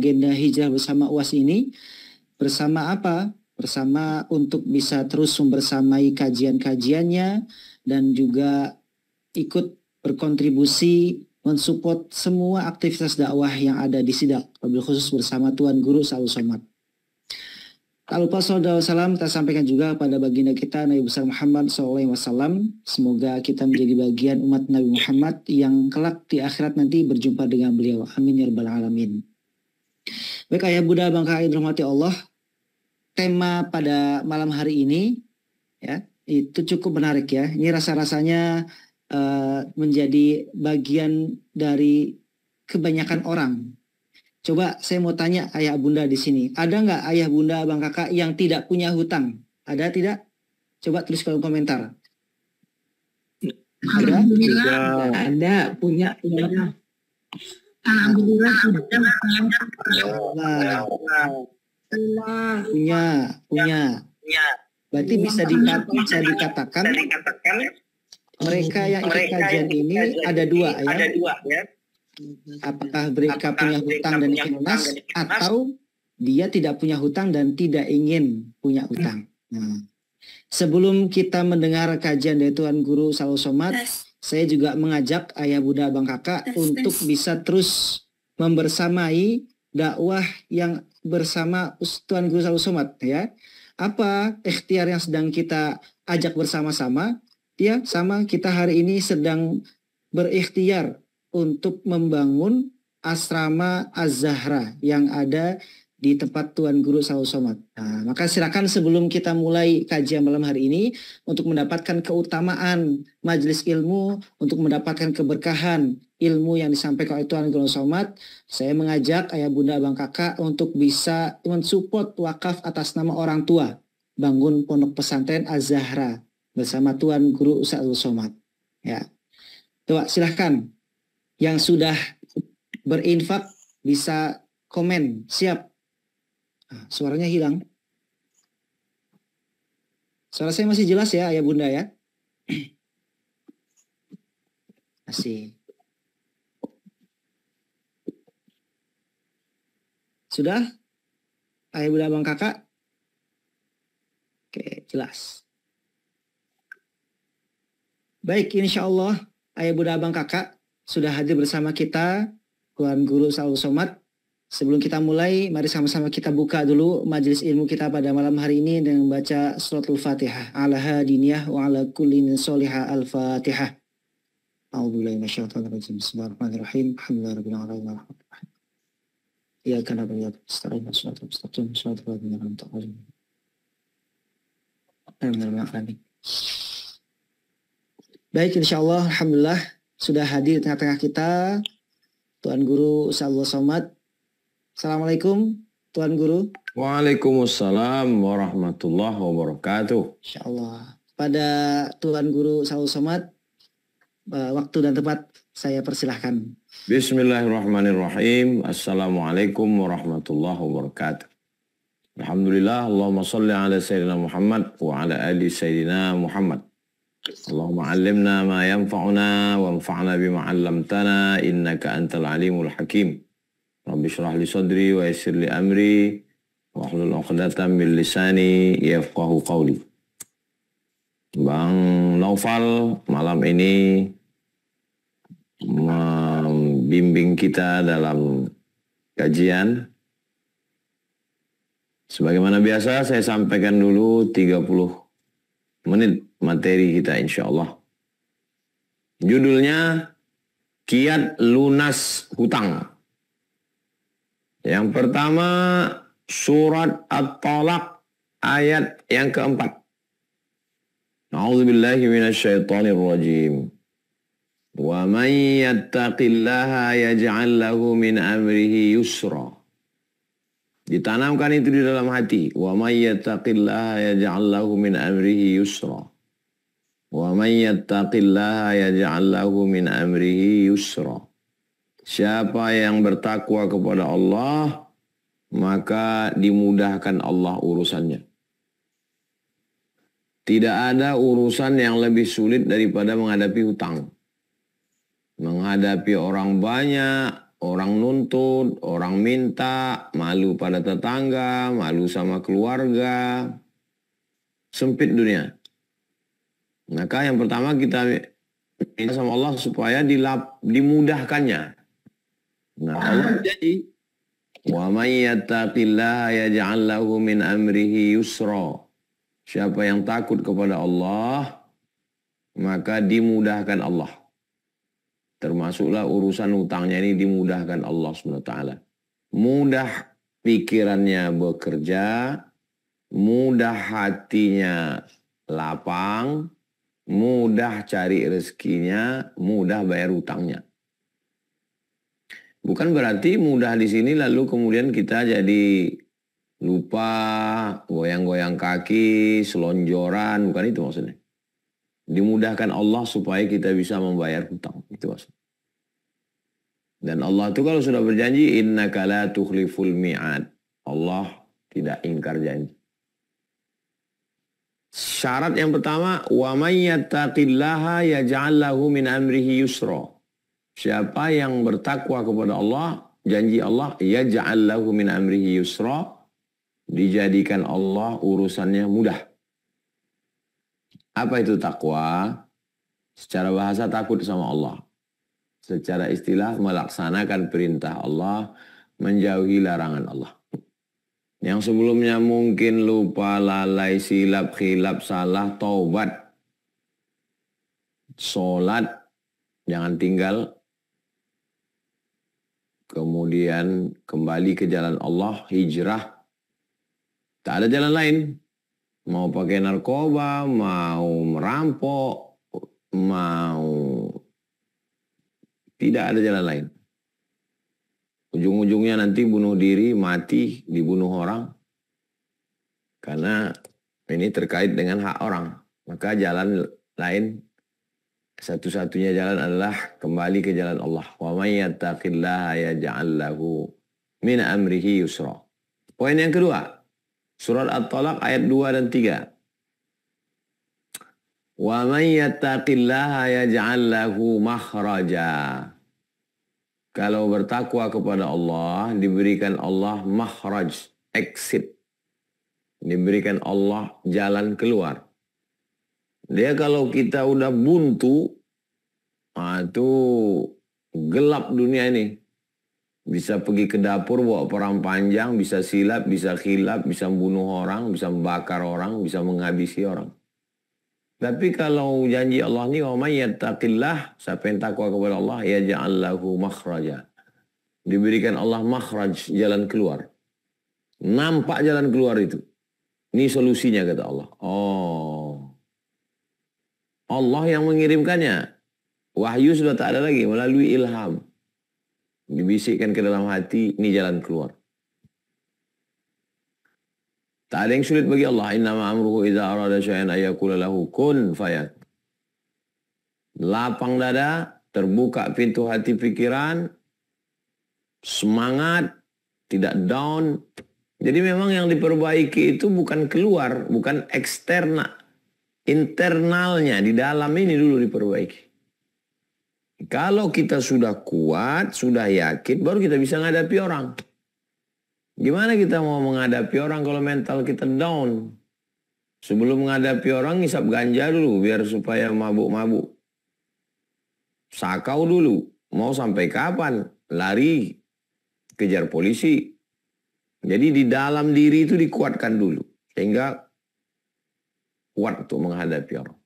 agenda hijrah bersama UAS ini. Bersama apa? Bersama untuk bisa terus membersamai kajian-kajiannya dan juga ikut berkontribusi mensupport semua aktivitas dakwah yang ada di Sidak, wabil khusus bersama Tuan Guru Sa'al Somad. Tak lupa salawat salam kita sampaikan juga pada baginda kita Nabi besar Muhammad SAW. Semoga kita menjadi bagian umat Nabi Muhammad yang kelak di akhirat nanti berjumpa dengan beliau. Amin ya rabbal alamin. Baik ayah bunda bangsa yang dirahmati Allah, tema pada malam hari ini ya itu cukup menarik ya. Ini rasa-rasanya menjadi bagian dari kebanyakan orang. Coba saya mau tanya ayah bunda di sini, ada nggak ayah bunda abang kakak yang tidak punya hutang? Ada tidak? Coba tulis kolom komentar. Ada? Ada, punya. Alhamdulillah punya. Berarti bisa dikatakan mereka yang ikut kajian ini ada dua ya. Apakah mereka punya hutang dan ingin lunas, atau dia tidak punya hutang dan tidak ingin punya hutang. Nah, sebelum kita mendengar kajian dari Tuan Guru Sa'al Somad, saya juga mengajak ayah bunda abang kakak untuk bisa terus membersamai dakwah yang bersama Tuan Guru Sa'al Somad ya. Apa ikhtiar yang sedang kita ajak bersama-sama? Ya, sama kita hari ini sedang berikhtiar untuk membangun asrama Az-Zahra yang ada di tempat Tuan Guru Sa'al Somad. Nah, maka silakan sebelum kita mulai kajian malam hari ini untuk mendapatkan keutamaan majelis ilmu, untuk mendapatkan keberkahan ilmu yang disampaikan oleh Tuan Guru Somad, saya mengajak ayah bunda abang kakak untuk bisa mensupport wakaf atas nama orang tua bangun pondok pesantren Az-Zahra bersama Tuan Guru Sa'al Somad. Ya, coba silahkan yang sudah berinfak bisa komen siap. Nah, suaranya hilang. Suara saya masih jelas ya ayah bunda ya? Masih. Sudah? Ayah bunda abang kakak? Oke, jelas. Baik, insya Allah ayah bunda abang kakak sudah hadir bersama kita Tuan Guru Sa'al Somad. Sebelum kita mulai, mari sama-sama kita buka dulu majelis ilmu kita pada malam hari ini dengan membaca suratul Fatihah. Ala hadiniyah wa ala kulli min solihah al-Fatihah. A'udzubillahi minasyaitonirrajim. Bismillahirrahmanirrahim. Alhamdulillahirabbil alamin. Iyyaka na'budu wa iyyaka nasta'in. Shiratal mustaqim. Shiratal ladzina an'amta 'alaihim. Amin. Baik, insya Allah, alhamdulillah sudah hadir di tengah-tengah kita Tuan Guru Sa'al Somad. Assalamualaikum Tuan Guru. Waalaikumsalam warahmatullahi wabarakatuh. Insya Allah. Pada Tuan Guru Sa'al Somad, waktu dan tempat saya persilahkan. Bismillahirrahmanirrahim. Assalamualaikum warahmatullahi wabarakatuh. Alhamdulillah, Allahumma salli ala Sayyidina Muhammad wa ala ali Sayyidina Muhammad. Allahumma allimna ma yanfa'una wa anfa'na bima 'allamtana innaka antal alimul hakim. Rabbi shrah li sadri wa yassir li amri wa hlul 'uqdatam min lisani yafqahu qawli. Bang Naufal malam ini membimbing kita dalam kajian. Sebagaimana biasa saya sampaikan dulu 30 menit materi kita insya Allah. Judulnya Kiat Lunas Hutang. Yang pertama surat At-Talaq ayat yang keempat. A'udzubillahi minasyaitonirrajim. Wa man yattaqillaha yaj'al lahu min amrihi yusra. Ditanamkan itu di dalam hati. Wa may yattaqillaha yaj'al lahu min amrihi yusra. Wa may yattaqillaha yaj'al lahu min amrihi yusra. Siapa yang bertakwa kepada Allah, maka dimudahkan Allah urusannya. Tidak ada urusan yang lebih sulit daripada menghadapi hutang. Menghadapi orang banyak, orang nuntut, orang minta, malu pada tetangga, malu sama keluarga. Sempit dunia. Maka yang pertama kita minta sama Allah supaya dimudahkannya. Nah, Allah jadi wa may yattaqillaha yaj'al lahu min amrihi yusra. Siapa yang takut kepada Allah, maka dimudahkan Allah. Termasuklah urusan utangnya ini dimudahkan Allah SWT. Mudah pikirannya bekerja, mudah hatinya lapang, mudah cari rezekinya, mudah bayar utangnya. Bukan berarti mudah di sini lalu kemudian kita jadi lupa, goyang-goyang kaki, selonjoran, bukan itu maksudnya. Dimudahkan Allah supaya kita bisa membayar hutang, itu maksudnya. Dan Allah itu kalau sudah berjanji, innaka la tukhliful mi'ad. Allah tidak ingkar janji. Syarat yang pertama, wa may yattaqillaha yaj'al lahu min amrihi yusra. Siapa yang bertakwa kepada Allah, janji Allah, yaj'al lahu min amrihi yusra, dijadikan Allah urusannya mudah. Apa itu takwa? Secara bahasa takut sama Allah. Secara istilah melaksanakan perintah Allah, menjauhi larangan Allah. Yang sebelumnya mungkin lupa, lalai, silap, khilaf, salah, taubat, sholat, jangan tinggal. Kemudian kembali ke jalan Allah, hijrah. Tak ada jalan lain. Mau pakai narkoba, mau merampok, mau... Tidak ada jalan lain. Ujung-ujungnya nanti bunuh diri, mati, dibunuh orang. Karena ini terkait dengan hak orang. Maka jalan lain, satu-satunya jalan adalah kembali ke jalan Allah. Wa may yattaqillaha yaj'al lahu min amrihi yusra. Poin yang kedua, surat At-Talaq ayat 2 dan 3. Wa may yattaqillaha yaj'al lahu makhraja. Kalau bertakwa kepada Allah, diberikan Allah makhraj, exit. Diberikan Allah jalan keluar. Dia kalau kita udah buntu, itu gelap dunia ini. Bisa pergi ke dapur bawa perang panjang, bisa silap, bisa khilaf, bisa membunuh orang, bisa membakar orang, bisa menghabisi orang. Tapi kalau janji Allah ni, wa may yattaqillah, siapa yang takwa kepada Allah, yaj'al lahu makhraja. Diberikan Allah makhraj, jalan keluar. Nampak jalan keluar itu. Ini solusinya kata Allah. Oh. Allah yang mengirimkannya. Wahyu sudah tak ada lagi, melalui ilham. Dibisikkan ke dalam hati, ini jalan keluar. Tak ada yang sulit bagi Allah. Innama amruhu idza arada syai'an ayyakula lahu kun fayakun. Lapang dada, terbuka pintu hati pikiran, semangat, tidak down. Jadi memang yang diperbaiki itu bukan keluar, bukan eksternal. Internalnya, di dalam ini dulu diperbaiki. Kalau kita sudah kuat, sudah yakin, baru kita bisa menghadapi orang. Gimana kita mau menghadapi orang kalau mental kita down? Sebelum menghadapi orang, ngisap ganja dulu biar supaya mabuk-mabuk. Sakau dulu. Mau sampai kapan? Lari, kejar polisi. Jadi di dalam diri itu dikuatkan dulu. Sehingga kuat untuk menghadapi orang.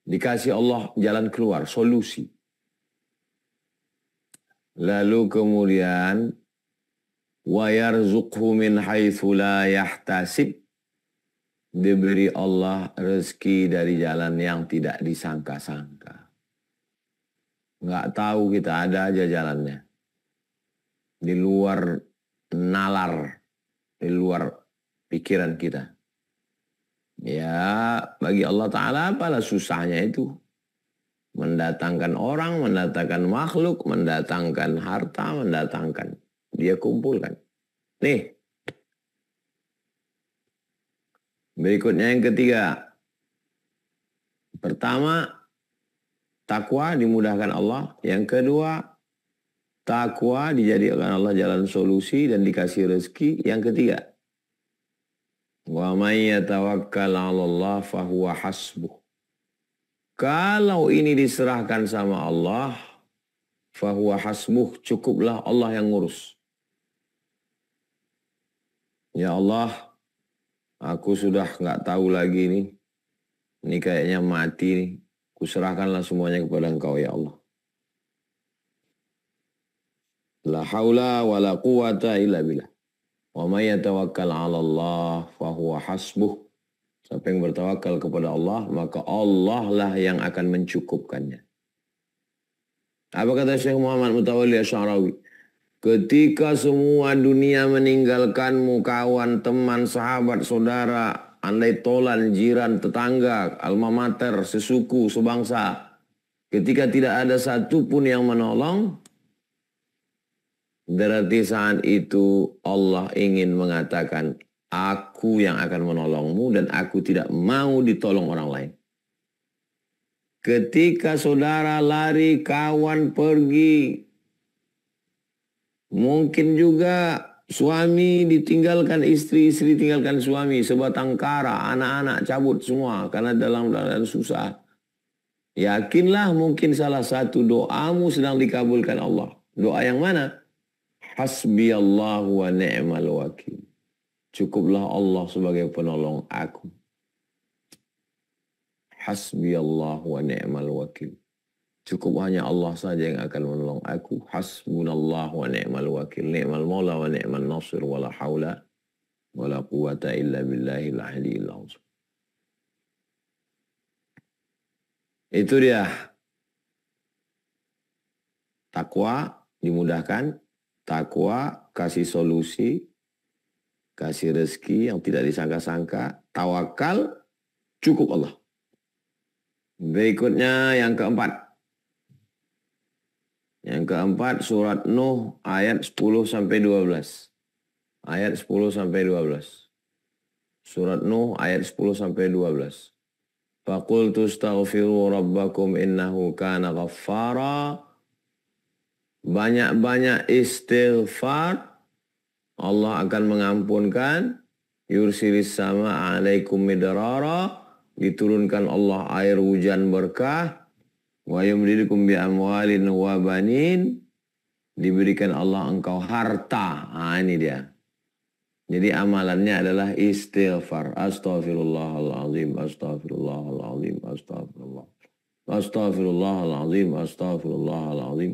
Dikasih Allah jalan keluar, solusi. Lalu kemudian wa yarzuqhu min haitsu la yahtasib, diberi Allah rezeki dari jalan yang tidak disangka-sangka. Enggak tahu kita ada aja jalannya. Di luar nalar, di luar pikiran kita. Ya, bagi Allah Ta'ala apalah susahnya itu. Mendatangkan orang, mendatangkan makhluk, mendatangkan harta, mendatangkan. Dia kumpulkan. Nih. Berikutnya yang ketiga. Pertama, takwa dimudahkan Allah. Yang kedua, takwa dijadikan Allah jalan solusi dan dikasih rezeki. Yang ketiga, wa may yatawakkal 'ala Allah fahuwa hasbuh. Kalau ini diserahkan sama Allah, fahuwa hasbuh, cukuplah Allah yang ngurus. Ya Allah, aku sudah nggak tahu lagi nih. Ini kayaknya mati nih. Kuserahkanlah semuanya kepada Engkau ya Allah. La haula wa la quwata illa billah. Wa may yatawakkal 'ala Allah fahuwa hasbuh. Siapa yang bertawakal kepada Allah, maka Allah lah yang akan mencukupkannya. Apa kata Syekh Muhammad Mutawalli Asy'arawi? Ketika semua dunia meninggalkanmu, kawan, teman, sahabat, saudara, andai tolan, jiran, tetangga, alma mater, sesuku, sebangsa. Ketika tidak ada satupun yang menolong, berarti saat itu Allah ingin mengatakan, aku yang akan menolongmu dan aku tidak mau ditolong orang lain. Ketika saudara lari, kawan pergi, mungkin juga suami ditinggalkan istri, istri tinggalkan suami, sebatang kara, anak-anak cabut semua karena dalam keadaan susah. Yakinlah mungkin salah satu doamu sedang dikabulkan Allah. Doa yang mana? Hasbiyallahu wa ni'mal wakil. Cukuplah Allah sebagai penolong aku. Hasbiyallahu wa ni'mal wakil. Cukup hanya Allah saja yang akan menolong aku. Hasbunallahu wa ni'mal wakil. Ni'mal maula wa ni'mal nasir. Wa la hawla wa la quwata illa billahil aliyyil azim. Itu dia. Takwa dimudahkan. Takwa kasih solusi. Kasih rezeki yang tidak disangka-sangka. Tawakal cukup Allah. Berikutnya yang keempat. Yang keempat surat Nuh ayat 10-12. Ayat 10-12. Surat Nuh ayat 10-12. Faqultu astaghfiru rabbakum innahu kana ghaffara. Banyak-banyak istighfar. Allah akan mengampunkan. Yursilis sama alaikum midrara. Diturunkan Allah air hujan berkah. Wa yumdidukum bi amwalin wa banin. Diberikan Allah engkau harta. Ini dia. Jadi amalannya adalah istighfar. Astaghfirullahaladzim. Astaghfirullahaladzim. Astaghfirullah. Astaghfirullahaladzim. Astaghfirullahaladzim.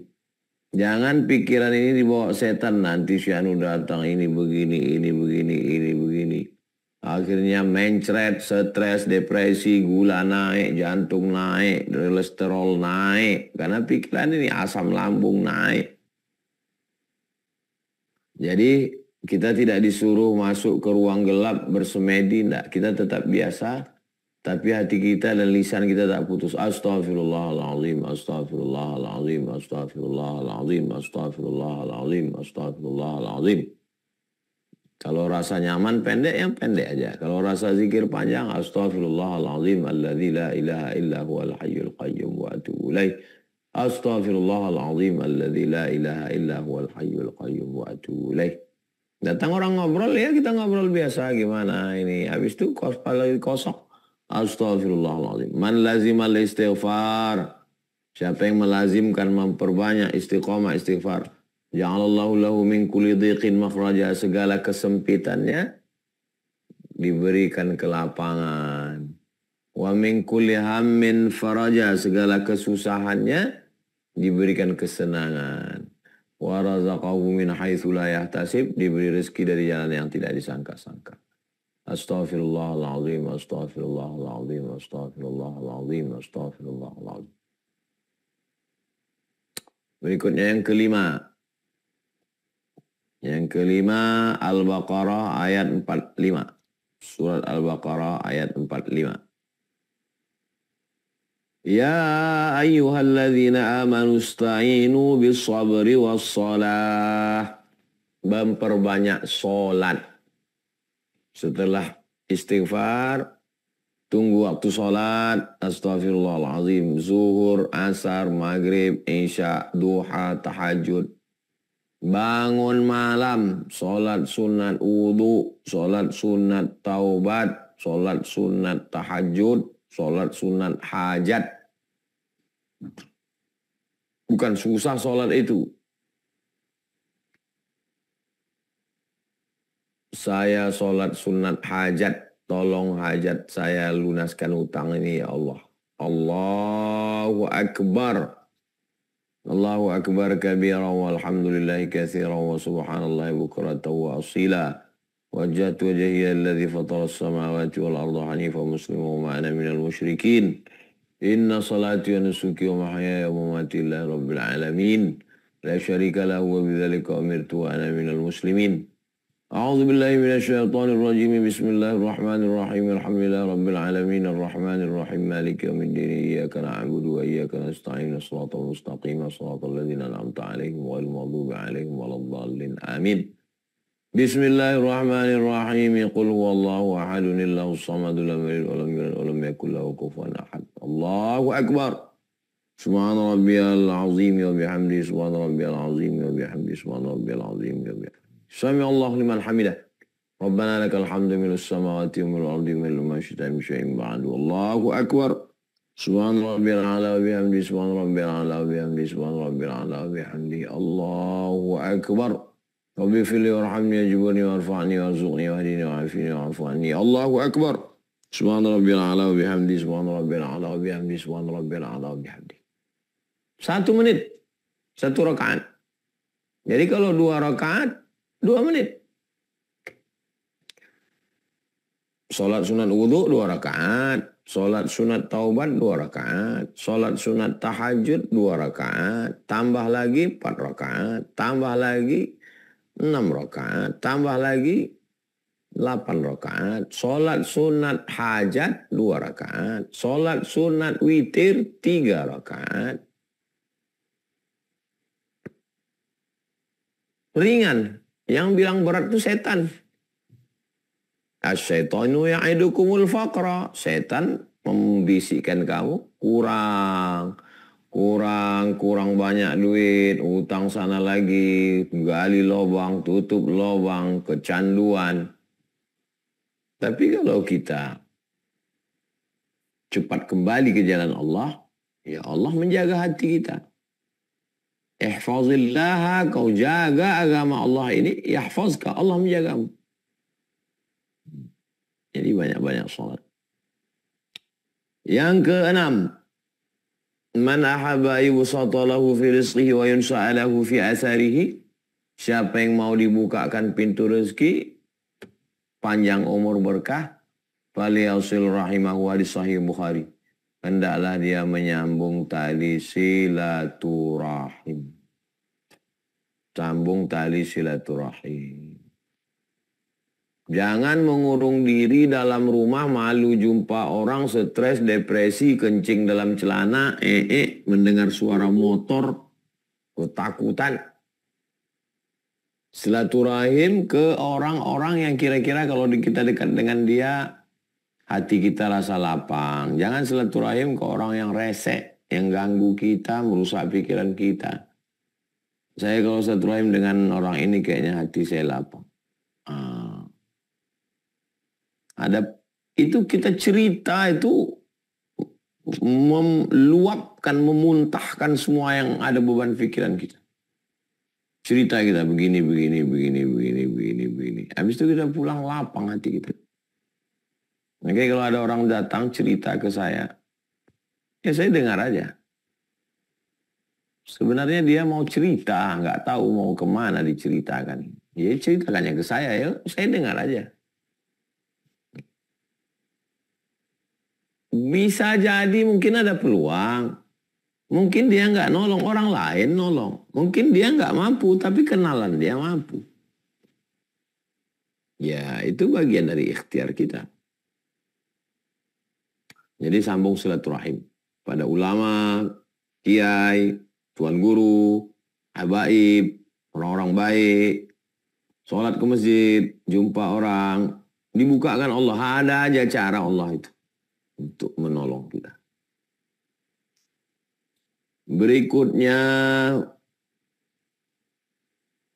Jangan pikiran ini dibawa setan, nanti si anu datang ini begini, ini begini, ini begini. Akhirnya mencret, stres, depresi, gula naik, jantung naik, kolesterol naik. Karena pikiran ini asam lambung naik. Jadi kita tidak disuruh masuk ke ruang gelap bersemedi, enggak. Kita tetap biasa. Tapi hati kita dan lisan kita tak putus. Astaghfirullahaladzim, astaghfirullahaladzim, astaghfirullahaladzim, astaghfirullahaladzim, astaghfirullahaladzim. Kalau rasa nyaman pendek, yang pendek aja. Kalau rasa zikir panjang, astaghfirullahaladzim, alladzi la ilaha illa huwal hayyul qayyum wa atubu ilaih. Astaghfirullahaladzim, alladzi la ilaha illa huwal hayyul qayyum wa atubu ilaih. Datang orang ngobrol, ya kita ngobrol biasa gimana ini. Habis itu kepala kosong. Astaghfirullahaladzim. Man lazimal istighfar. Siapa yang melazimkan memperbanyak istiqomah istighfar. Ja'alallahu lahu min kulli dhiqin makhraja. Segala kesempitannya diberikan kelapangan. Wa min kulli hammin faraja. Segala kesusahannya diberikan kesenangan. Wa razaqahu min haitsu la yahtasib. Diberi rezeki dari jalan yang tidak disangka-sangka. Astaghfirullahaladzim, astaghfirullahaladzim, astaghfirullahaladzim, astaghfirullahaladzim. Berikutnya yang kelima. Yang kelima Al-Baqarah ayat 45. Surat Al-Baqarah ayat 45. Ya ayyuhalladzina amanu ista'inu bis sabri was salah. Memperbanyak salat. Setelah istighfar, Tunggu waktu sholat, astagfirullahaladzim, zuhur, asar, maghrib, isya, duha, tahajud. Bangun malam, sholat sunat wudu, sholat sunat taubat, sholat sunat tahajud, sholat sunat hajat. Bukan susah sholat itu. Saya sholat sunat hajat. Tolong hajat saya lunaskan utang ini ya Allah. Allahu Akbar. Allahu Akbar kabira walhamdulillahi katsira wa subhanallahi bukratan wa asila. Wajjahtu wajhiya alladhi fatara as-samawati wal arda hanifa musliman wa ma ana minal musyrikin. Inna salati wa nusuki wa mahyaya wa mamati lillahi rabbil alamin. La syarika lahu wa bidzalika umirtu wa ana minal muslimin. أعوذ بالله من الشيطان الرجيم بسم الله الرحمن الرحيم الحمد لله رب العالمين الرحمن الرحيم مالك يوم الدين إياك نعبد وإياك نستعين الصراط المستقيم صراط الذين أنعمت عليهم غير المغضوب عليهم ولا الضالين آمين بسم الله الرحمن الرحيم قل هو الله أحد الله الصمد لم يلد ولم يولد ولم يكن له كفوا أحد الله أكبر سبحان ربي العظيم وبحمده سبحان ربي العظيم وبحمده سبحان ربي العظيم وبحمده سمع الله لمن حمده ربنا لك الحمد من السماوات ومن الأرض ومن ما شئت من شيء بعد والله أكبر سبحان ربي الأعلى وبحمده سبحان ربي الأعلى وبحمده سبحان ربي الأعلى وبحمده الله أكبر ربي اغفر لي وارحمني واجبرني وارفعني وارزقني واهدني وعافني واعف عني الله أكبر سبحان ربي الأعلى وبحمده سبحان ربي الأعلى وبحمده سبحان ربي الأعلى وبحمده 1 menit 1 rakaat. Jadi kalau 2 rakaat 2 menit. Sholat sunat wudhu 2 rakaat. Sholat sunat taubat 2 rakaat. Sholat sunat tahajud 2 rakaat. Tambah lagi 4 rakaat. Tambah lagi 6 rakaat. Tambah lagi 8 rakaat. Sholat sunat hajat 2 rakaat. Sholat sunat witir 3 rakaat. Ringan. Yang bilang berat itu setan. Asyaitonu ya'idukumul faqra. Setan membisikkan kamu kurang banyak duit, utang sana lagi, gali lubang, tutup lubang, kecanduan. Tapi kalau kita cepat kembali ke jalan Allah, ya Allah menjaga hati kita. Ihfazillah, kau jaga agama Allah ini, yahfazka, Allah menjagamu. Jadi banyak-banyak salat. Yang keenam, man ahabba yubsatalahu fi rizqihi wa yunsa'alahu fi asarihi. Siapa yang mau dibukakan pintu rezeki, panjang umur berkah, falyasil rahimahu hadis sahih Bukhari. Hendaklah dia menyambung tali silaturahim. Sambung tali silaturahim. Jangan mengurung diri dalam rumah, malu jumpa orang, stres, depresi, kencing dalam celana, mendengar suara motor, ketakutan. Silaturahim ke orang-orang yang kira-kira kalau kita dekat dengan dia, hati kita rasa lapang. Jangan silaturahim ke orang yang resek, yang ganggu kita, merusak pikiran kita. Saya kalau silaturahim dengan orang ini kayaknya hati saya lapang. Itu kita cerita itu meluapkan, memuntahkan semua yang ada beban pikiran kita. Cerita kita begini. Habis itu kita pulang lapang hati kita. Oke, kalau ada orang datang cerita ke saya, ya saya dengar aja. Sebenarnya dia mau cerita, nggak tahu mau kemana diceritakan. Ya ceritakannya ke saya, ya saya dengar aja. Bisa jadi mungkin ada peluang. Mungkin dia nggak nolong, orang lain nolong. Mungkin dia nggak mampu, tapi kenalan dia mampu. Ya, itu bagian dari ikhtiar kita. Jadi sambung silaturahim pada ulama, kiai, tuan guru, habaib, orang-orang baik, sholat ke masjid, jumpa orang, dibukakan Allah. Ada aja cara Allah itu. untuk menolong kita. Berikutnya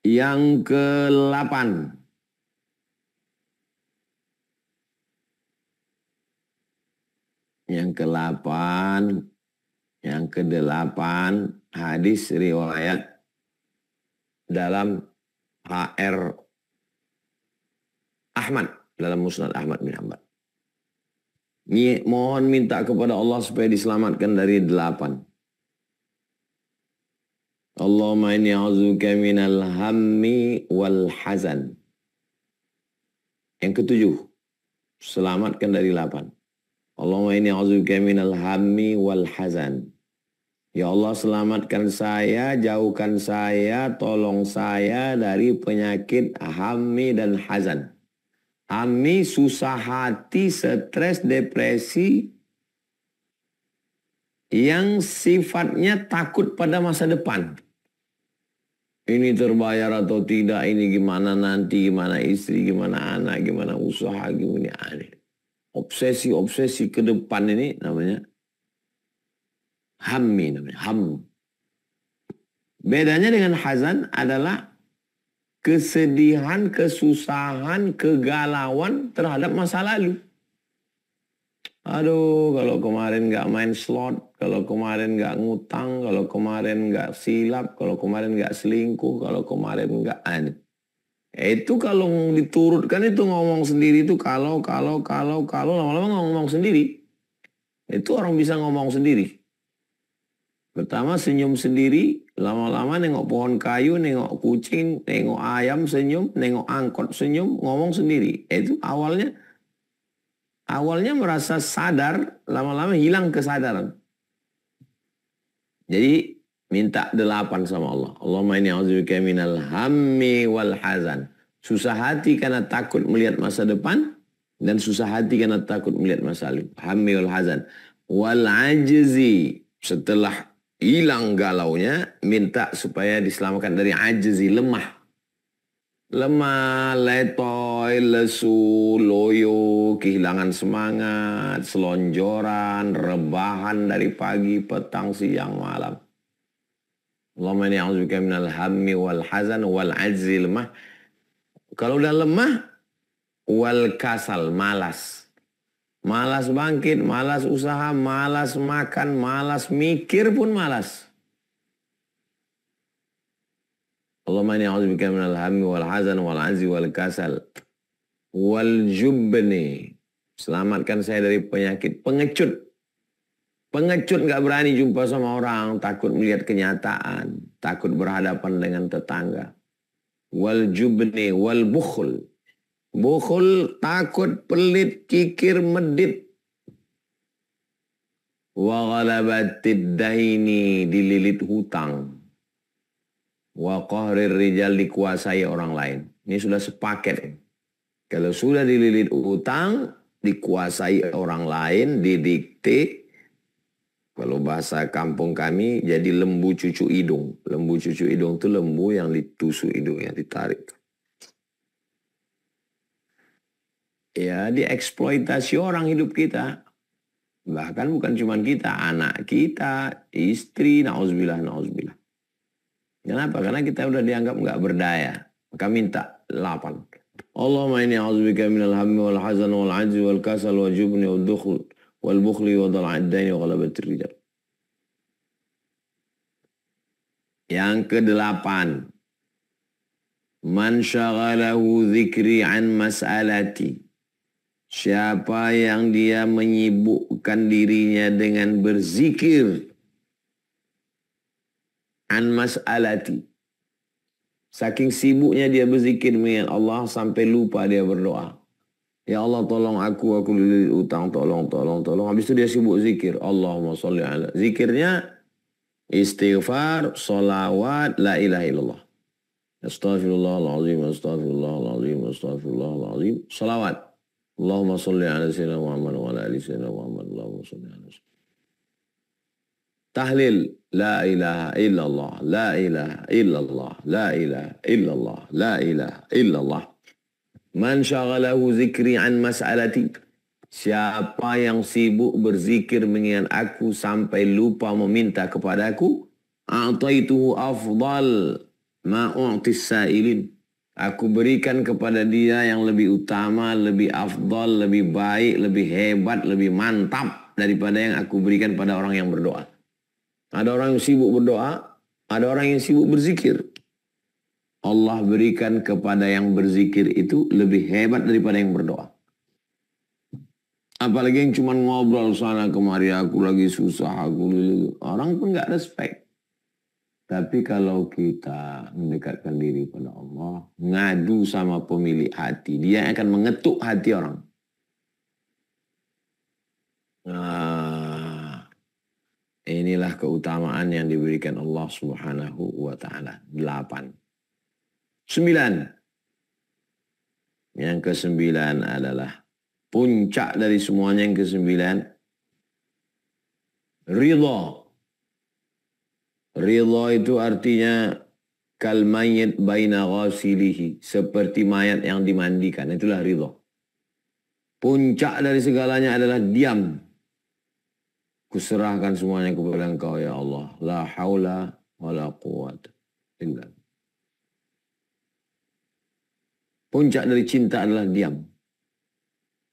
yang ke-8. Yang ke-8, yang ke-8 hadis riwayat dalam HR Ahmad, dalam Musnad Ahmad bin Hanbal. Mohon minta kepada Allah supaya diselamatkan dari 8. Allahumma inni a'udzubika minal hammi wal hazan. Yang ke-7, selamatkan dari 8. Allahumma inni a'udzubika minal hammi wal hazan. Ya Allah, selamatkan saya, jauhkan saya, tolong saya dari penyakit hammi dan hazan. Hammi susah hati, stres, depresi yang sifatnya takut pada masa depan. Ini terbayar atau tidak, ini gimana nanti, gimana istri, gimana anak, gimana usaha, gimana aneh. Obsesi-obsesi ke depan ini namanya hammi, namanya ham. Bedanya dengan hazan adalah kesedihan, kesusahan, kegalauan terhadap masa lalu. Aduh, kalau kemarin nggak main slot, kalau kemarin nggak ngutang, kalau kemarin nggak silap, kalau kemarin nggak selingkuh, kalau kemarin nggak aneh. Itu kalau diturutkan itu ngomong sendiri itu kalau lama-lama ngomong sendiri. Itu orang bisa ngomong sendiri. Pertama senyum sendiri, lama-lama nengok pohon kayu, nengok kucing, nengok ayam senyum, nengok angkot senyum, ngomong sendiri. Itu awalnya merasa sadar, lama-lama hilang kesadaran. Jadi minta 8 sama Allah. Allahumma inni a'udzubika minal hammi wal hazan. Susah hati karena takut melihat masa depan, dan susah hati karena takut melihat masa lalu. Hammi wal hazan. Wal ajzi. Setelah hilang galaunya, minta supaya diselamatkan dari ajzi, lemah. Lemah, letoy, lesu, loyo, kehilangan semangat, selonjoran, rebahan dari pagi, petang, siang, malam. Allahumma inni a'udzubika minal hammi wal hazan wal ajzi, lemah. Kalau udah lemah, wal kasal, malas. Malas bangkit, malas usaha, malas makan, malas mikir pun malas. Allahumma inni a'udzubika minal hammi wal hazan wal ajzi wal kasal wal jubni. Selamatkan saya dari penyakit pengecut. Pengecut nggak berani jumpa sama orang, takut melihat kenyataan, takut berhadapan dengan tetangga. Wal jubni wal bukhl. Bukhl, takut, pelit, kikir, medit. Wa ghalabatid daini, dililit hutang. Wa qahrir rijal, dikuasai orang lain. Ini sudah sepaket. Kalau sudah dililit hutang, dikuasai orang lain, didikte. Kalau bahasa kampung kami jadi lembu cucu hidung. Lembu cucu hidung itu lembu yang ditusuk hidungnya, ditarik. Ya, dieksploitasi orang hidup kita. Bahkan bukan cuma kita, anak kita, istri, na'udzubillah, na'udzubillah. Kenapa? Karena kita udah dianggap nggak berdaya. Maka minta 8. Allahumma inni a'udzubika minal hammi wal hazan wal ajzi wal kasal wal jubni wal dukhl wal bukhli wa dhal'id daini wa ghalabatir rijal. Yang ke-8. Man syaghalahu dzikri an mas'alati. Siapa yang dia menyibukkan dirinya dengan berzikir an mas'alati. Saking sibuknya dia berzikir dengan Allah sampai lupa dia berdoa. Ya Allah, tolong aku dililit utang, tolong. Habis itu dia sibuk zikir. Allahumma sholli ala. Zikirnya istighfar, sholawat, la ilaha illallah. Astaghfirullahaladzim, astaghfirullahaladzim, astaghfirullahaladzim. Sholawat. Allahumma sholli ala sayyidina Muhammad wa ala ali sayyidina Muhammad. Allahumma sholli ala sayyidina. Tahlil, la ilaha illallah, la ilaha illallah, la ilaha illallah, la ilaha illallah. Man syaghalahu zikri an mas'alati. Siapa yang sibuk berzikir mengingat aku sampai lupa meminta kepadaku, a'taituhu afdal ma u'tis sa'ilin. Aku berikan kepada dia yang lebih utama, lebih afdal, lebih baik, lebih hebat, lebih mantap daripada yang aku berikan pada orang yang berdoa. Ada orang yang sibuk berdoa, ada orang yang sibuk berzikir. Allah berikan kepada yang berzikir itu lebih hebat daripada yang berdoa. Apalagi yang cuma ngobrol sana kemari, aku lagi susah, orang pun nggak respect. Tapi kalau kita mendekatkan diri pada Allah, ngadu sama pemilik hati, dia akan mengetuk hati orang. Nah, inilah keutamaan yang diberikan Allah Subhanahu wa Ta'ala. 8. 9. Yang ke-9 adalah puncak dari semuanya yang ke-9, ridha. Ridha itu artinya kal mayyit baina ghasilihi, seperti mayat yang dimandikan. Itulah ridha. Puncak dari segalanya adalah diam. Kuserahkan semuanya kepada Engkau ya Allah. La haula wa la quwata illa. Puncak dari cinta adalah diam.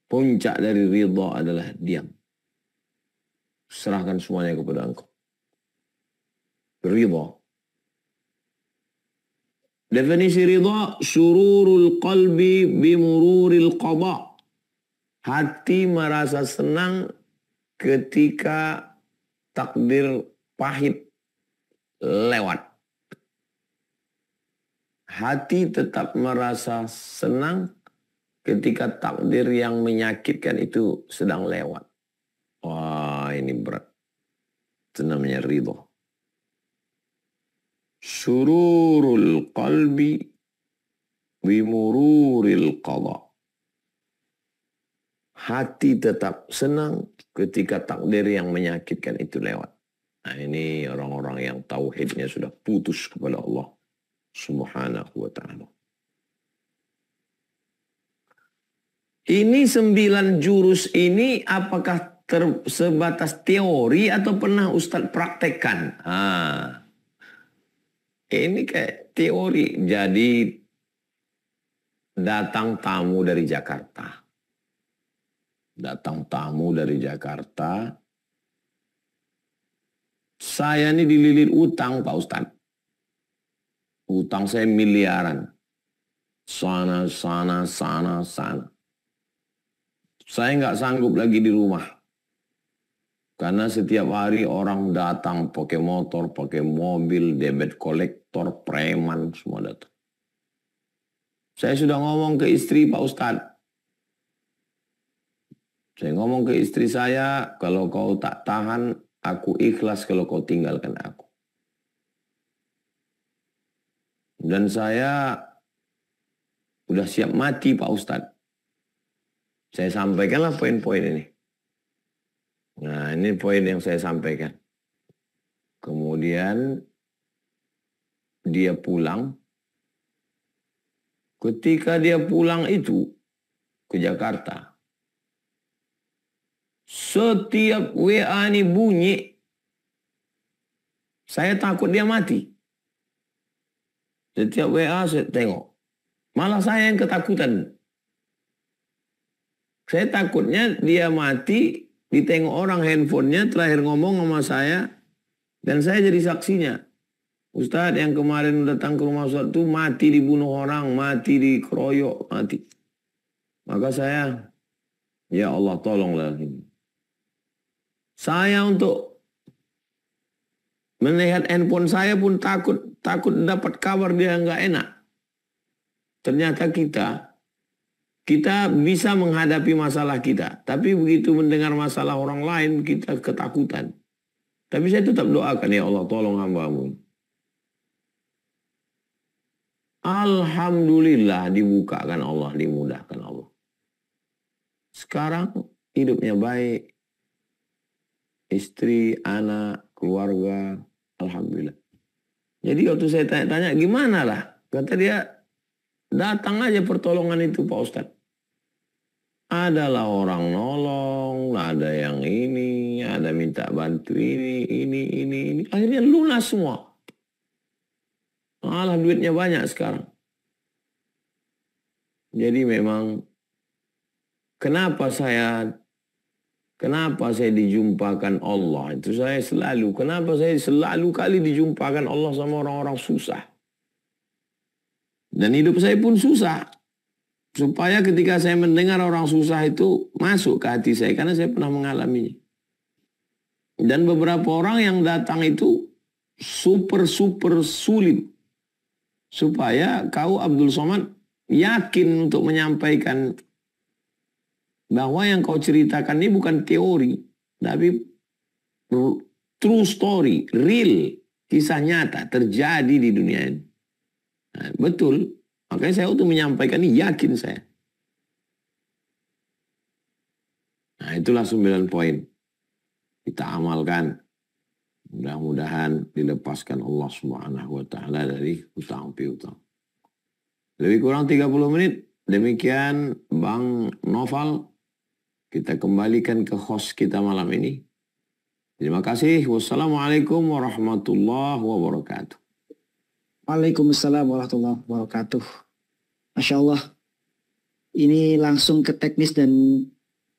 Puncak dari ridha adalah diam. Serahkan semuanya kepada Engkau. Ridha. Definisi ridha, sururul qalbi bimururil qada. Hati merasa senang ketika takdir pahit lewat. Hati tetap merasa senang ketika takdir yang menyakitkan itu sedang lewat. Wah, ini berat. Itu namanya ridha. Sururul qalbi bimururil qada. Hati tetap senang ketika takdir yang menyakitkan itu lewat. Nah, ini orang-orang yang tauhidnya sudah putus kepada Allah Subhanahu wa Ta'ala. Ini 9 jurus ini apakah sebatas teori atau pernah Ustadz praktekkan? Ini kayak teori. Jadi datang tamu dari Jakarta. Datang tamu dari Jakarta. Saya ini dililit utang Pak Ustadz. Utang saya miliaran. Sana. Saya nggak sanggup lagi di rumah. Karena setiap hari orang datang pakai motor, pakai mobil, debit kolektor, preman, semua datang. Saya sudah ngomong ke istri Pak Ustadz. Saya ngomong ke istri saya, kalau kau tak tahan, aku ikhlas kalau kau tinggalkan aku. Dan saya udah siap mati Pak Ustadz. Saya sampaikanlah poin-poin ini. Nah, ini poin yang saya sampaikan. Kemudian dia pulang. Ketika dia pulang itu ke Jakarta, setiap WA ini bunyi, saya takut dia mati. Setiap WA saya tengok. Malah saya yang ketakutan. Saya takutnya dia mati, ditengok orang handphonenya, terakhir ngomong sama saya, dan saya jadi saksinya. Ustadz yang kemarin datang ke rumah Ustadz itu mati dibunuh orang, mati dikeroyok, mati. Maka saya, ya Allah tolonglah ini. Saya untuk melihat handphone saya pun takut dapat kabar dia nggak enak. Ternyata kita bisa menghadapi masalah kita. Tapi begitu mendengar masalah orang lain, kita ketakutan. Tapi saya tetap doakan, ya Allah, tolong hamba-Mu. Alhamdulillah dibukakan Allah, dimudahkan Allah. Sekarang hidupnya baik. Istri, anak, keluarga, alhamdulillah. Jadi waktu saya tanya-tanya, gimana lah? Kata dia, datang aja pertolongan itu Pak Ustadz. adalah orang nolong, ada yang ini, ada minta bantu ini. Akhirnya lunas semua. Malah duitnya banyak sekarang. Jadi memang kenapa saya dijumpakan Allah? Itu kenapa saya selalu kali dijumpakan Allah sama orang-orang susah. Dan hidup saya pun susah. Supaya ketika saya mendengar orang susah itu masuk ke hati saya. Karena saya pernah mengalaminya. Dan beberapa orang yang datang itu super sulit. Supaya kau Abdul Somad yakin untuk menyampaikan bahwa yang kau ceritakan ini bukan teori. Tapi true story, real, kisah nyata terjadi di dunia ini. Nah, betul. Makanya saya untuk menyampaikan ini yakin saya. Nah itulah 9 poin. Kita amalkan. Mudah-mudahan dilepaskan Allah Subhanahu wa Ta'ala dari hutang piutang. Lebih kurang 30 menit. Demikian Bang Noval. Kita kembalikan ke host kita malam ini. Terima kasih. Wassalamualaikum warahmatullahi wabarakatuh. Waalaikumsalam warahmatullahi wabarakatuh. Masya Allah. Ini langsung ke teknis dan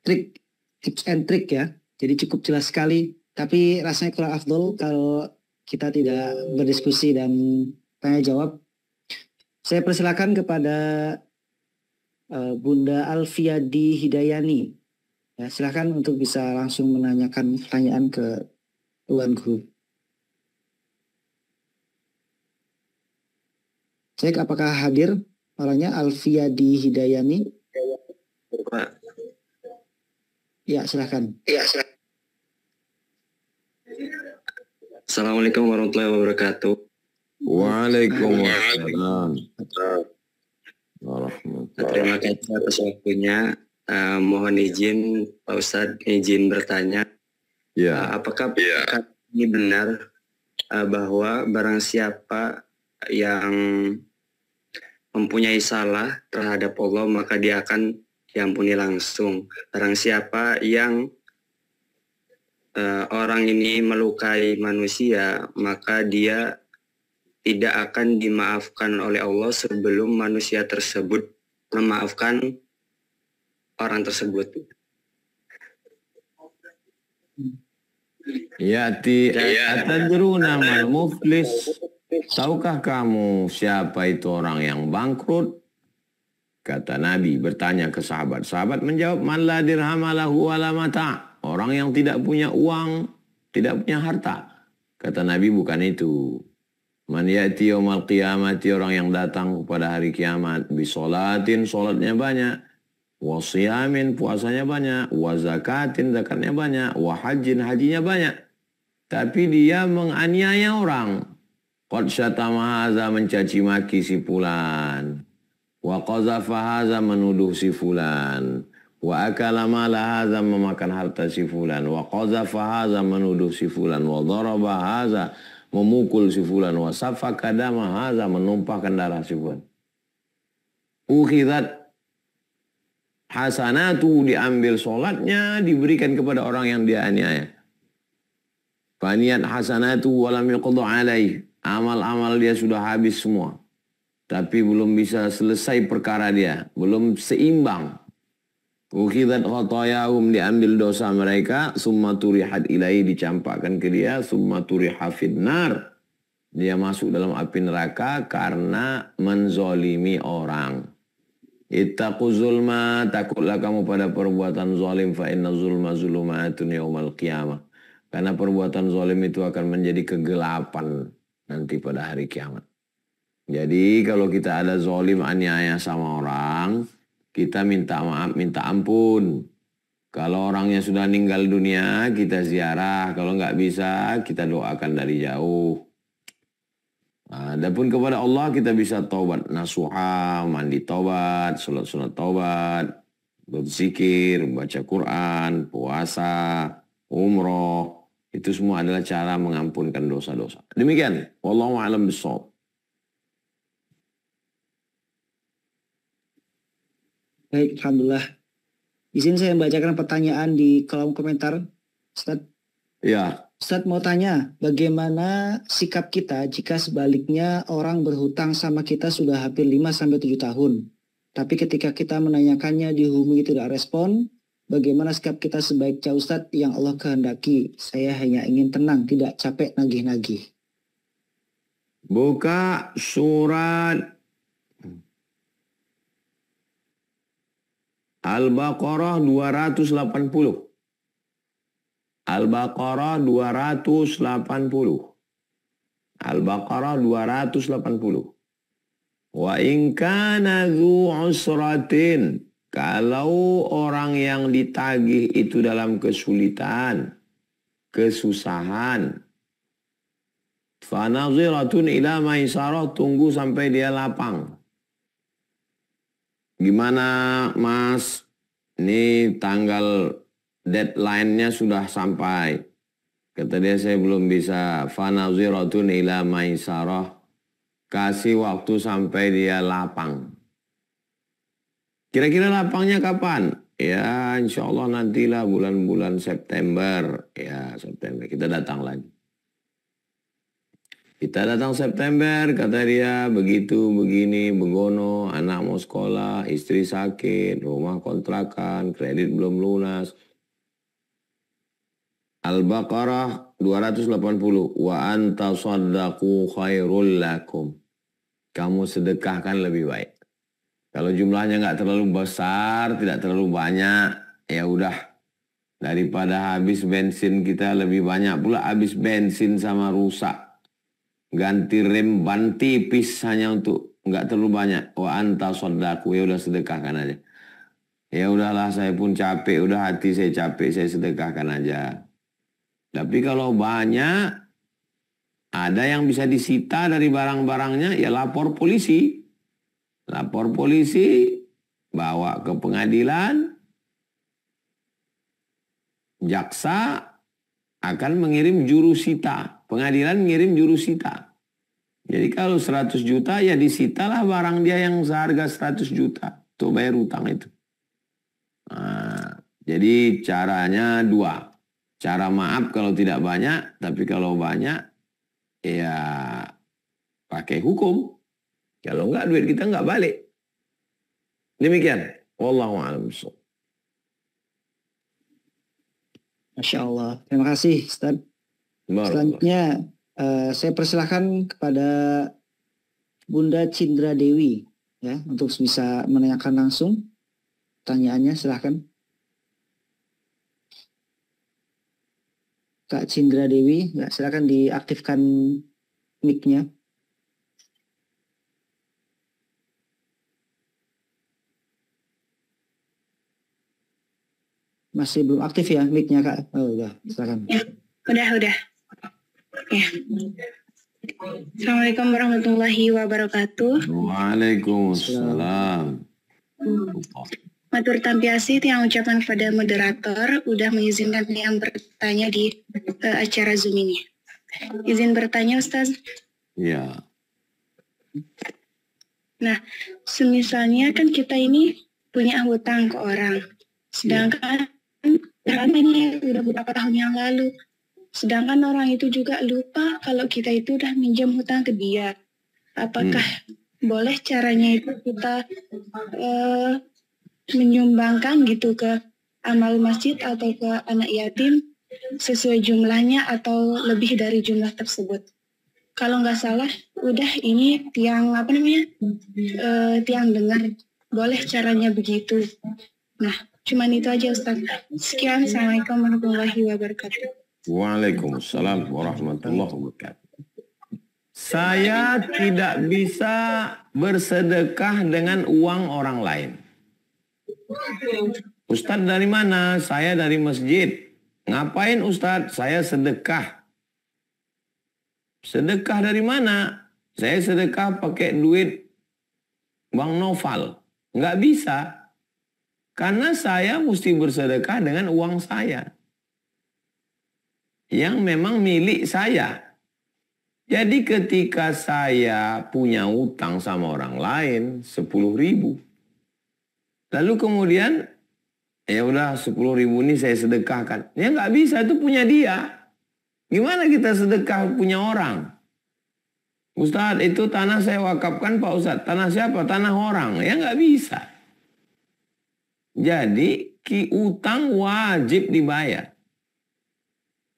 tips and trick ya. Jadi cukup jelas sekali. Tapi rasanya kurang afdol kalau kita tidak berdiskusi dan tanya jawab. Saya persilakan kepada Bunda Alfiadi Hidayani. Ya, silakan untuk bisa langsung menanyakan pertanyaan ke Tuan Guru. Cek apakah hadir orangnya Alfiadi Hidayani? Ya, silakan. Assalamualaikum warahmatullahi wabarakatuh. Waalaikumsalam. Terima kasih atas waktunya. Mohon izin Pak Ustadz, izin bertanya. Ya. Apakah ini benar bahwa barang siapa yang mempunyai salah terhadap Allah maka dia akan diampuni langsung. Barang siapa yang orang ini melukai manusia maka dia tidak akan dimaafkan oleh Allah sebelum manusia tersebut memaafkan orang tersebut. Atadruna mal muflis. Tahukah kamu siapa itu orang yang bangkrut? Kata Nabi bertanya ke sahabat. Sahabat menjawab, man la dirham lahu wala mata'. Orang yang tidak punya uang, tidak punya harta. Kata Nabi bukan itu. Man ya'ti yawmal qiyamati, orang yang datang pada hari kiamat. Bisolatin, solatnya banyak. Wasiyamin, puasanya banyak. Wazakatin, zakatnya banyak. Wahajin, hajinya banyak. Tapi dia menganiaya orang. Qad syatama haza, mencaci maki si fulan. Wa qazafa haza, menuduh si fulan. Wa akala mala haza, memakan harta si fulan. Wa qazafa haza, menuduh si fulan. Wa daraba haza, memukul si fulan. Wa safaka dama haza, menumpahkan darah si fulan. Ukhidat hasanatu, diambil solatnya, diberikan kepada orang yang dia aniaya. Faniyat hasanatu walam yuqdu alaih. Amal-amal dia sudah habis semua. Tapi belum bisa selesai perkara dia. Belum seimbang. Ukhidat khatayahum, diambil dosa mereka. Summa turihat ilaihi, dicampakkan ke dia. Summa turiha finnar. Dia masuk dalam api neraka karena menzolimi orang. Ittaqu zulma, takutlah kamu pada perbuatan zalim. Fa inna zulma zulumatun yaumal qiyamah. Karena perbuatan zalim itu akan menjadi kegelapan nanti pada hari kiamat. Jadi kalau kita ada zalim aniaya sama orang, kita minta maaf, minta ampun. Kalau orangnya sudah meninggal dunia, kita ziarah. Kalau nggak bisa, kita doakan dari jauh. Adapun kepada Allah kita bisa taubat nasuha, mandi taubat, sunat taubat, berzikir, baca Quran, puasa, umroh. Itu semua adalah cara mengampunkan dosa-dosa. Demikian. Wallahu a'lam bishawab. Baik, alhamdulillah. Izin saya membacakan pertanyaan di kolom komentar, Ustaz. Ya. Ustaz mau tanya, bagaimana sikap kita jika sebaliknya orang berhutang sama kita sudah hampir 5-7 tahun. Tapi ketika kita menanyakannya dihubungi tidak respon, bagaimana sikap kita sebaiknya Ustaz yang Allah kehendaki? Saya hanya ingin tenang, tidak capek nagih-nagih. Buka surat Al-Baqarah 280. Al-Baqarah 280. Al-Baqarah 280. Wa in kana dzu usratin. Kalau orang yang ditagih itu dalam kesulitan, kesusahan, fa naziratun ila maisarah, tunggu sampai dia lapang. Gimana Mas? Ini tanggal deadline-nya sudah sampai. Kata dia saya belum bisa. Fanaziratun ila maisarah. Kasih waktu sampai dia lapang. Kira-kira lapangnya kapan? Ya insya Allah nantilah bulan-bulan September. Ya September kita datang lagi. Kita datang September, kata dia, begitu, begini, begono, anak mau sekolah, istri sakit, rumah kontrakan, kredit belum lunas. Al-Baqarah 280. Wa anta saddaqu khairul lakum. Kamu sedekahkan lebih baik. Kalau jumlahnya nggak terlalu besar, tidak terlalu banyak, ya udah. Daripada habis bensin kita lebih banyak pula habis bensin sama rusak. Ganti rem ban tipis hanya untuk nggak terlalu banyak. Wa anta saddaqu, ya udah sedekahkan aja. Ya udahlah saya pun capek, udah hati saya capek, saya sedekahkan aja. Tapi kalau banyak, ada yang bisa disita dari barang-barangnya, ya lapor polisi. Lapor polisi, bawa ke pengadilan, jaksa akan mengirim jurusita. Pengadilan mengirim jurusita. Jadi kalau 100 juta, ya disitalah barang dia yang seharga 100 juta. Untuk bayar utang itu. Nah, jadi caranya dua. Cara maaf kalau tidak banyak, tapi kalau banyak, ya pakai hukum. Kalau enggak, duit kita enggak balik. Demikian. Wallahu a'lam bishawab. Masya Allah. Terima kasih, Ustaz. Selanjutnya, saya persilahkan kepada Bunda Cindra Dewi ya untuk bisa menanyakan langsung pertanyaannya. Silahkan. Kak Cindra Dewi, ya, silakan diaktifkan mic-nya. Masih belum aktif ya mic-nya Kak? Oh, udah, silakan. Ya, udah. Ya. Assalamualaikum warahmatullahi wabarakatuh. Waalaikumsalam. Matur tampiasi tiang ucapan kepada moderator udah mengizinkan yang bertanya di acara Zoom ini. Izin bertanya Ustaz? Ya. Nah, semisalnya kan kita ini punya hutang ke orang. Sedangkan ini udah beberapa tahun yang lalu. Sedangkan orang itu juga lupa kalau kita itu udah minjem hutang ke dia. Apakah boleh caranya itu kita menyumbangkan gitu ke amal masjid atau ke anak yatim sesuai jumlahnya atau lebih dari jumlah tersebut? Kalau nggak salah, udah ini tiang tiang dengar. Boleh caranya begitu. Nah, cuman itu aja Ustaz. Sekian, Assalamualaikum warahmatullahi wabarakatuh. Waalaikumsalam warahmatullahi wabarakatuh. Saya tidak bisa bersedekah dengan uang orang lain. Ustadz dari mana? Saya dari masjid. Ngapain Ustadz? Saya sedekah. Sedekah dari mana? Saya sedekah pakai duit Bang Noval. Nggak bisa. Karena saya mesti bersedekah dengan uang saya. Yang memang milik saya. Jadi ketika saya punya utang sama orang lain 10.000. Lalu kemudian ya udah 10.000 ini saya sedekahkan. Ya nggak bisa, itu punya dia. Gimana kita sedekah punya orang? Ustadz, itu tanah saya wakafkan Pak Ustadz. Tanah siapa? Tanah orang. Ya nggak bisa. Jadi utang wajib dibayar.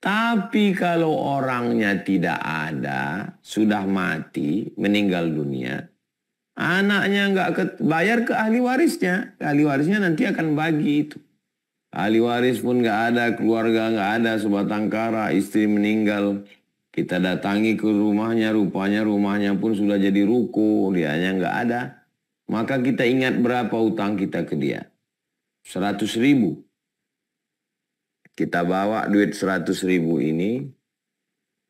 Tapi kalau orangnya tidak ada, sudah mati, meninggal dunia, anaknya nggak bayar ke ahli warisnya. Ahli warisnya nanti akan bagi itu. Ahli waris pun nggak ada, keluarga nggak ada, sebatang kara, istri meninggal. Kita datangi ke rumahnya, rupanya rumahnya pun sudah jadi ruko, dianya nggak ada. Maka kita ingat berapa utang kita ke dia. 100.000. Kita bawa duit 100.000 ini,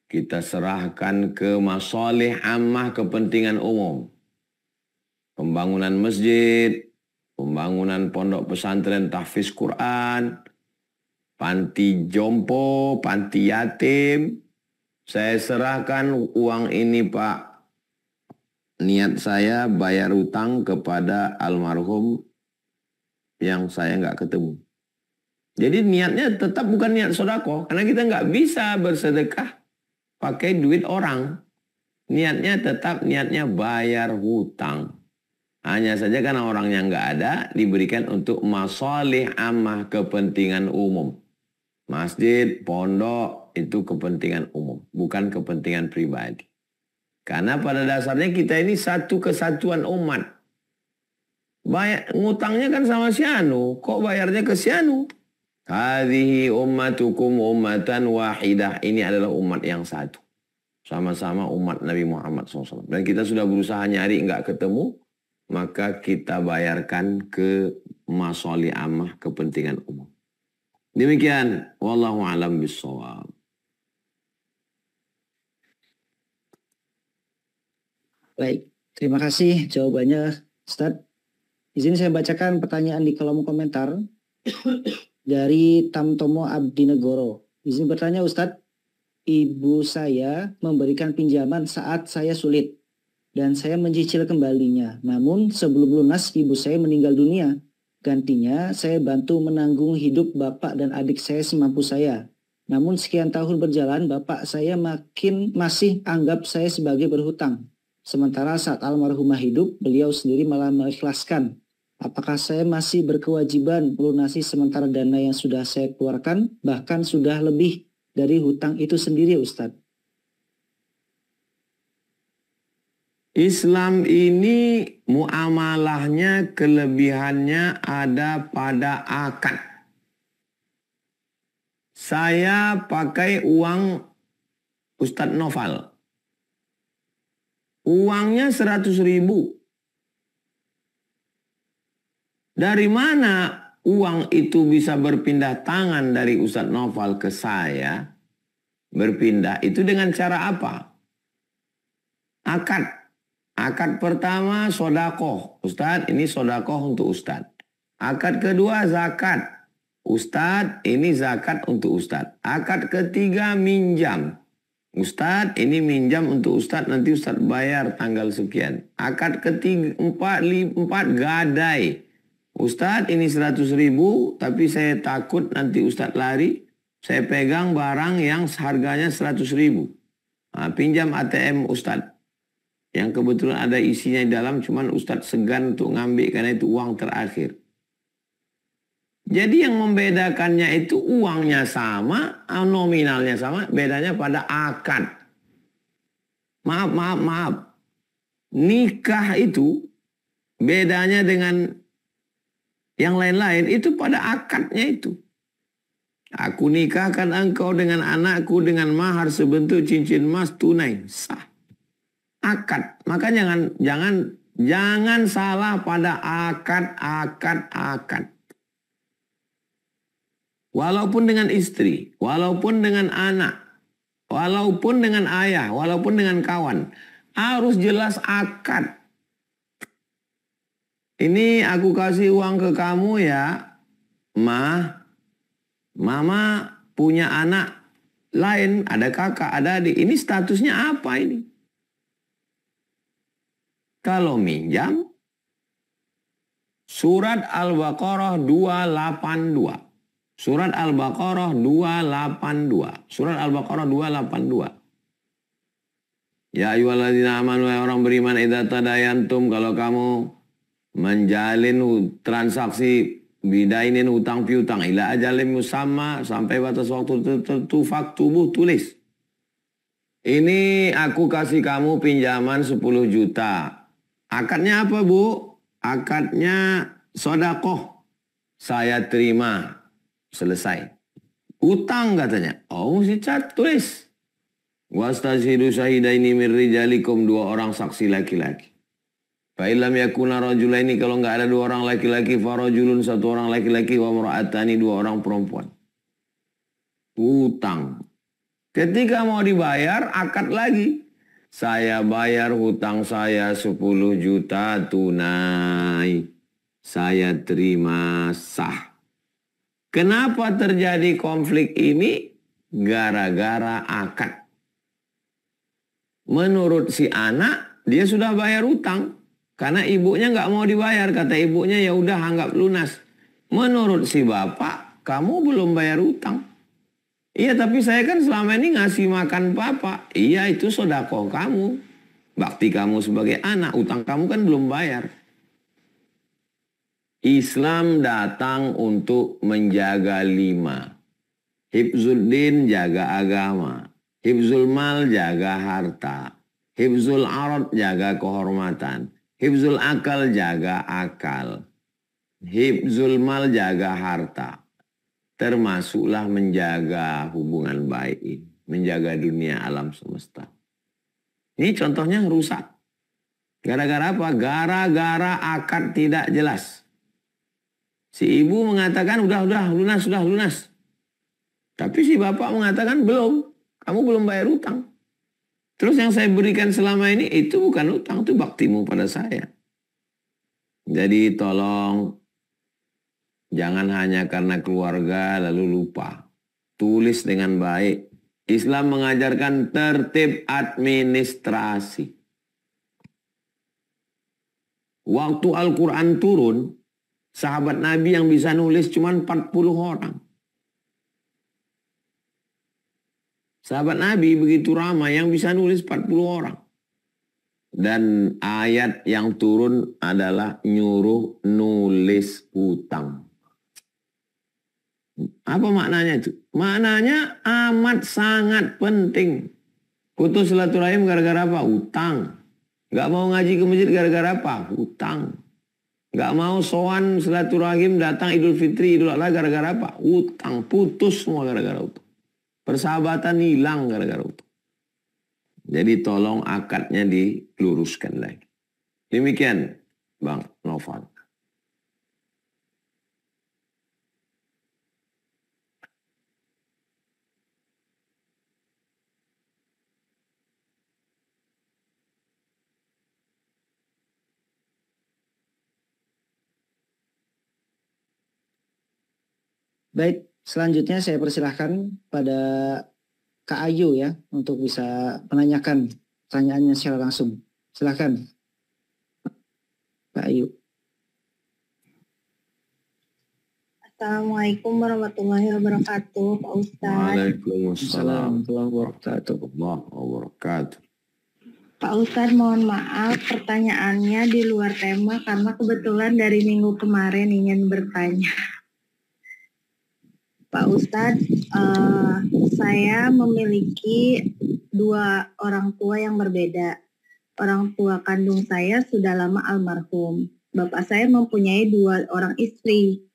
kita serahkan ke masalih ammah, kepentingan umum. Pembangunan masjid, pembangunan pondok pesantren tahfiz Quran, panti jompo, panti yatim. Saya serahkan uang ini Pak. Niat saya bayar utang kepada almarhum yang saya nggak ketemu. Jadi niatnya tetap bukan niat sodako. Karena kita nggak bisa bersedekah pakai duit orang. Niatnya tetap niatnya bayar hutang. Hanya saja karena orangnya nggak ada, diberikan untuk masalih ammah, kepentingan umum. Masjid, pondok, itu kepentingan umum. Bukan kepentingan pribadi. Karena pada dasarnya kita ini satu kesatuan umat. Ngutangnya kan sama si Anu. Kok bayarnya ke si Anu? Hadhihi ummatukum ummatan wahidah. Ini adalah umat yang satu. Sama-sama umat Nabi Muhammad SAW. Dan kita sudah berusaha nyari, nggak ketemu. Maka kita bayarkan ke masalih ammah, kepentingan umum. Demikian. Wallahu a'lam bishawab. Baik, terima kasih jawabannya Ustadz. Izin saya bacakan pertanyaan di kolom komentar dari Tamtomo Abdinegoro. Izin bertanya Ustadz, ibu saya memberikan pinjaman saat saya sulit dan saya mencicil kembalinya. Namun sebelum lunas ibu saya meninggal dunia. Gantinya saya bantu menanggung hidup bapak dan adik saya semampu saya. Namun sekian tahun berjalan bapak saya masih anggap saya sebagai berhutang. Sementara saat almarhumah hidup beliau sendiri malah mengikhlaskan. Apakah saya masih berkewajiban melunasi sementara dana yang sudah saya keluarkan bahkan sudah lebih dari hutang itu sendiri Ustadz? Islam ini muamalahnya, kelebihannya ada pada akad. Saya pakai uang Ustadz Noval. Uangnya 100.000. Dari mana uang itu bisa berpindah tangan dari Ustadz Noval ke saya? Berpindah itu dengan cara apa? Akad. Akad pertama sodakoh. Ustadz, ini sodakoh untuk Ustadz. Akad kedua zakat. Ustadz, ini zakat untuk Ustadz. Akad ketiga minjam. Ustadz, ini minjam untuk Ustadz, nanti Ustadz bayar tanggal sekian. Akad ketiga, empat gadai. Ustadz, ini 100.000, tapi saya takut nanti Ustadz lari. Saya pegang barang yang harganya 100.000. Nah, pinjam ATM Ustadz. Yang kebetulan ada isinya di dalam, cuman Ustadz segan untuk ngambil karena itu uang terakhir. Jadi yang membedakannya itu uangnya sama, nominalnya sama, bedanya pada akad. Maaf. Nikah itu bedanya dengan yang lain-lain itu pada akadnya itu. Aku nikahkan engkau dengan anakku dengan mahar sebentuk cincin emas tunai, sah. Akad. Maka jangan salah pada akad. Walaupun dengan istri, walaupun dengan anak, walaupun dengan ayah, walaupun dengan kawan, harus jelas akad. Ini aku kasih uang ke kamu ya, mama punya anak lain, ada kakak, ada adik. Ini statusnya apa ini? Kalau minjam, Surat Al-Baqarah 282. Surat Al-Baqarah 282. Surat Al-Baqarah 282. Ya ayyuhalladzina amanu, orang beriman, idza tadayantum, kalau kamu menjalin transaksi bidainin, hutang piutang, ila ajalim musamma, sampai batas waktu tertentu, faktubuh, tulis. Ini aku kasih kamu pinjaman 10 juta. Akadnya apa, Bu? Akadnya sodakoh. Saya terima. Selesai. Utang katanya. Oh, mesti tulis. Wastashidu syahidaini min rijalikum, 2 orang saksi laki-laki. Fa illam yakuna rajulaini, kalau enggak ada 2 orang laki-laki, farajulun, 1 orang laki-laki, wa mar'atani, 2 orang perempuan. Utang. Ketika mau dibayar, akad lagi. Saya bayar hutang saya 10 juta tunai. Saya terima sah. Kenapa terjadi konflik ini? Gara-gara akad. Menurut si anak, dia sudah bayar hutang. Karena ibunya nggak mau dibayar. Kata ibunya, ya udah anggap lunas. Menurut si bapak, kamu belum bayar hutang. Iya, tapi saya kan selama ini ngasih makan papa. Iya, itu sedekah kamu. Bakti kamu sebagai anak, utang kamu kan belum bayar. Islam datang untuk menjaga 5. Hifzul din, jaga agama. Hifzul mal, jaga harta. Hifzul arad, jaga kehormatan. Hifzul akal, jaga akal. Hifzul mal, jaga harta. Termasuklah menjaga hubungan baik, menjaga dunia alam semesta. Ini contohnya rusak. Gara-gara apa? Gara-gara akad tidak jelas. Si ibu mengatakan udah lunas. Tapi si bapak mengatakan belum, kamu belum bayar utang. Terus yang saya berikan selama ini itu bukan utang, itu baktimu pada saya. Jadi tolong, jangan hanya karena keluarga lalu lupa. Tulis dengan baik. Islam mengajarkan tertib administrasi. Waktu Al-Quran turun, sahabat Nabi yang bisa nulis cuma 40 orang. Sahabat Nabi begitu ramai, yang bisa nulis 40 orang. Dan ayat yang turun adalah nyuruh nulis hutang. Apa maknanya itu? Maknanya amat sangat penting. Putus silaturahim gara-gara apa? Hutang. Gak mau ngaji ke masjid gara-gara apa? Hutang. Gak mau sowan silaturahim datang Idul Fitri, Idul Adha gara-gara apa? Hutang. Putus semua gara-gara hutang. Persahabatan hilang gara-gara hutang. Jadi tolong akadnya diluruskan lagi. Demikian Bang Novan. Baik, selanjutnya saya persilahkan pada Kak Ayu ya untuk bisa menanyakan pertanyaannya secara langsung. Silakan, Kak Ayu. Assalamualaikum warahmatullahi wabarakatuh, Pak Ustadz. Waalaikumsalam warahmatullahi wabarakatuh. Pak Ustadz, mohon maaf pertanyaannya di luar tema karena kebetulan dari minggu kemarin ingin bertanya. Pak Ustadz, saya memiliki 2 orang tua yang berbeda. Orang tua kandung saya sudah lama almarhum. Bapak saya mempunyai 2 orang istri.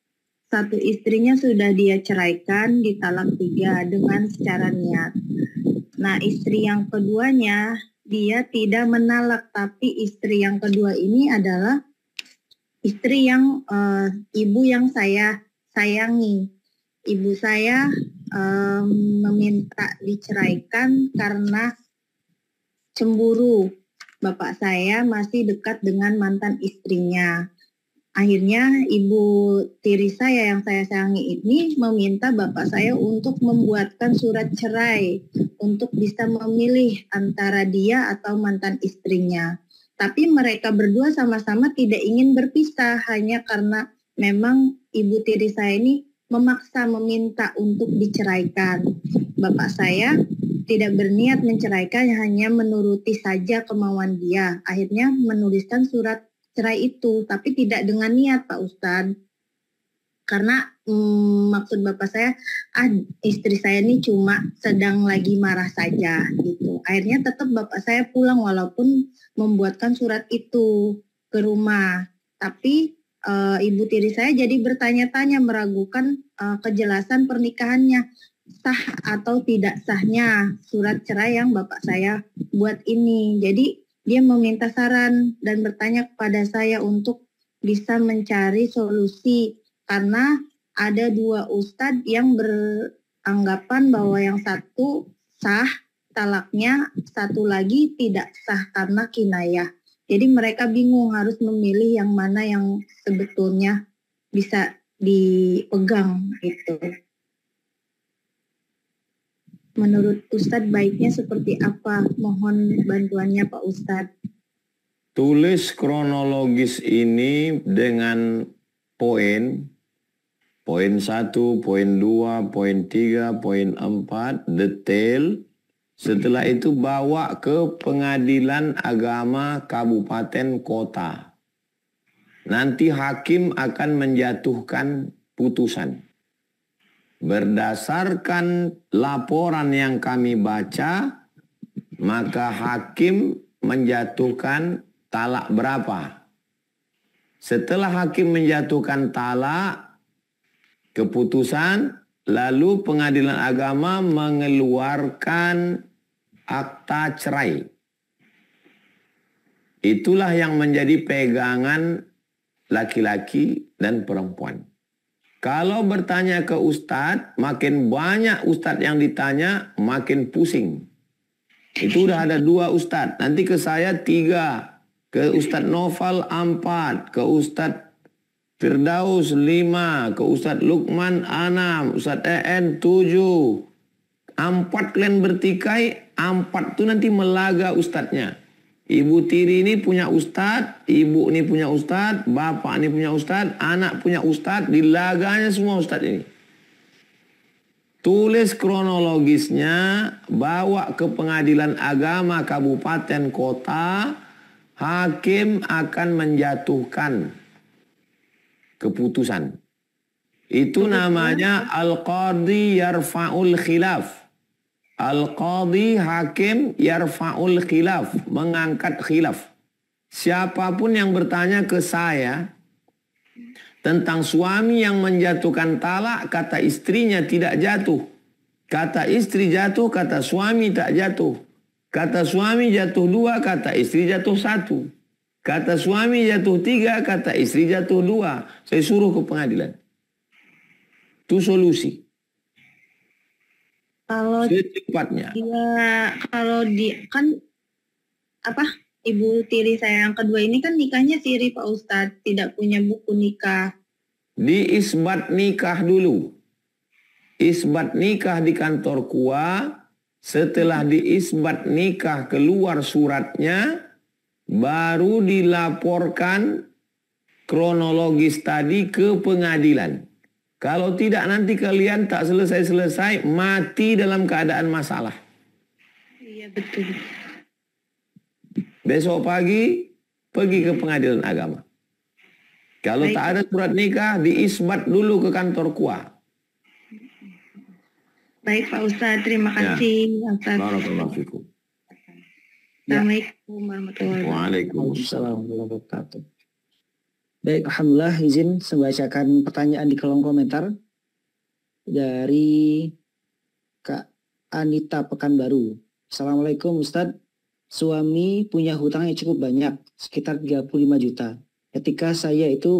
1 istrinya sudah dia ceraikan, ditalak 3 dengan secara niat. Nah, istri yang keduanya dia tidak menalak, tapi istri yang kedua ini adalah istri yang ibu yang saya sayangi. Ibu saya meminta diceraikan karena cemburu. Bapak saya masih dekat dengan mantan istrinya. Akhirnya ibu tiri saya yang saya sayangi ini meminta bapak saya untuk membuatkan surat cerai untuk bisa memilih antara dia atau mantan istrinya. Tapi mereka berdua sama-sama tidak ingin berpisah hanya karena memang ibu tiri saya ini memaksa meminta untuk diceraikan. Bapak saya tidak berniat menceraikan, hanya menuruti saja kemauan dia. Akhirnya menuliskan surat cerai itu, tapi tidak dengan niat Pak Ustadz. Karena maksud Bapak saya, istri saya ini cuma sedang lagi marah saja gitu. Akhirnya tetap Bapak saya pulang walaupun membuatkan surat itu ke rumah. Tapi ibu tiri saya jadi bertanya-tanya, meragukan kejelasan pernikahannya, sah atau tidak sahnya surat cerai yang Bapak saya buat ini. Jadi dia meminta saran dan bertanya kepada saya untuk bisa mencari solusi, karena ada 2 ustadz yang beranggapan bahwa yang satu sah talaknya, satu lagi tidak sah karena kinayah. Jadi mereka bingung harus memilih yang mana yang sebetulnya bisa dipegang gitu. Menurut Ustadz baiknya seperti apa? Mohon bantuannya Pak Ustadz. Tulis kronologis ini dengan poin 1, poin 2, poin 3, poin 4, detail. Setelah itu bawa ke pengadilan agama kabupaten kota. Nanti hakim akan menjatuhkan putusan. Berdasarkan laporan yang kami baca, maka hakim menjatuhkan talak berapa. Setelah hakim menjatuhkan talak, keputusan, lalu pengadilan agama mengeluarkan akta cerai. Itulah yang menjadi pegangan laki-laki dan perempuan. Kalau bertanya ke ustadz, makin banyak ustadz yang ditanya, makin pusing. Itu udah ada 2 ustadz, nanti ke saya 3, ke Ustadz Noval 4, ke Ustadz Firdaus 5, ke Ustadz Lukman 6, Ustadz EN 7. 4 kalian bertikai, 4 itu nanti melaga ustadznya. Ibu tiri ini punya ustadz, ibu ini punya ustadz, bapak ini punya ustadz, anak punya ustadz, dilaganya semua ustadz ini. Tulis kronologisnya, bawa ke pengadilan agama kabupaten kota, hakim akan menjatuhkan keputusan. Itu namanya al-qadhi yarfa'ul khilaf. Al-qadhi hakim yarfa'ul khilaf, mengangkat khilaf. Siapapun yang bertanya ke saya tentang suami yang menjatuhkan talak, kata istrinya tidak jatuh. Kata istri jatuh, kata suami tak jatuh. Kata suami jatuh 2, kata istri jatuh 1. Kata suami jatuh 3, kata istri jatuh 2. Saya suruh ke pengadilan. Itu solusi. Kalau secepatnya. Kalau kan ibu tiri saya yang kedua ini kan nikahnya siri Pak Ustadz, tidak punya buku nikah. Diisbat nikah dulu. Isbat nikah di kantor KUA. Setelah diisbat nikah keluar suratnya, baru dilaporkan kronologis tadi ke pengadilan. Kalau tidak nanti kalian tak selesai-selesai, mati dalam keadaan masalah. Iya betul. Besok pagi pergi ke pengadilan agama. Kalau tak ada surat nikah, diisbat dulu ke kantor KUA. Baik Pak Ustadz, terima kasih. Barakallahu fikum. Assalamualaikum warahmatullahi wabarakatuh. Waalaikumsalam warahmatullahi wabarakatuh. Baik, alhamdulillah izin membacakan pertanyaan di kolom komentar dari Kak Anita Pekanbaru. Assalamualaikum Ustadz, suami punya hutang yang cukup banyak, sekitar 35 juta. Ketika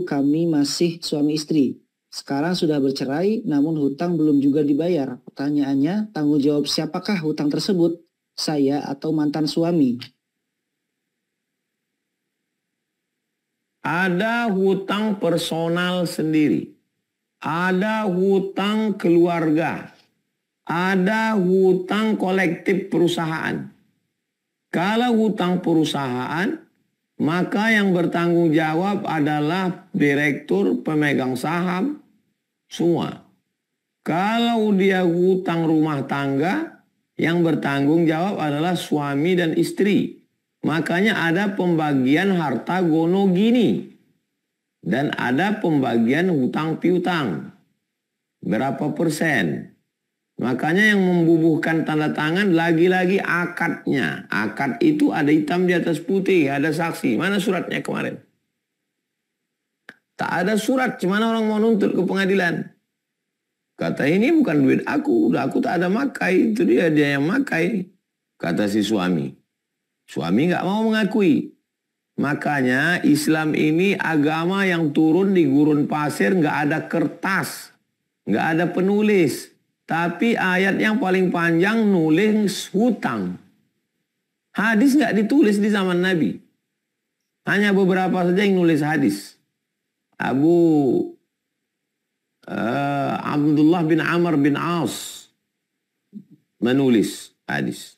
kami masih suami istri. Sekarang sudah bercerai, namun hutang belum juga dibayar. Pertanyaannya, tanggung jawab siapakah hutang tersebut? Saya atau mantan suami? Ada hutang personal sendiri. Ada hutang keluarga. Ada hutang kolektif perusahaan. Kalau hutang perusahaan, maka yang bertanggung jawab adalah direktur, pemegang saham, semua. Kalau dia hutang rumah tangga, yang bertanggung jawab adalah suami dan istri. Makanya ada pembagian harta gono gini. Dan ada pembagian hutang piutang. Berapa persen? Makanya yang membubuhkan tanda tangan lagi-lagi akadnya. Akad itu ada hitam di atas putih, ada saksi. Mana suratnya kemarin? Tak ada surat, gimana orang mau nuntut ke pengadilan? Kata ini bukan duit aku tak ada makai, itu dia yang makai. Kata si suami. Suami nggak mau mengakui. Makanya Islam ini agama yang turun di gurun pasir, nggak ada kertas, nggak ada penulis. Tapi ayat yang paling panjang nulis hutang. Hadis nggak ditulis di zaman Nabi. Hanya beberapa saja yang nulis hadis. Abdullah bin Amr bin As menulis hadis.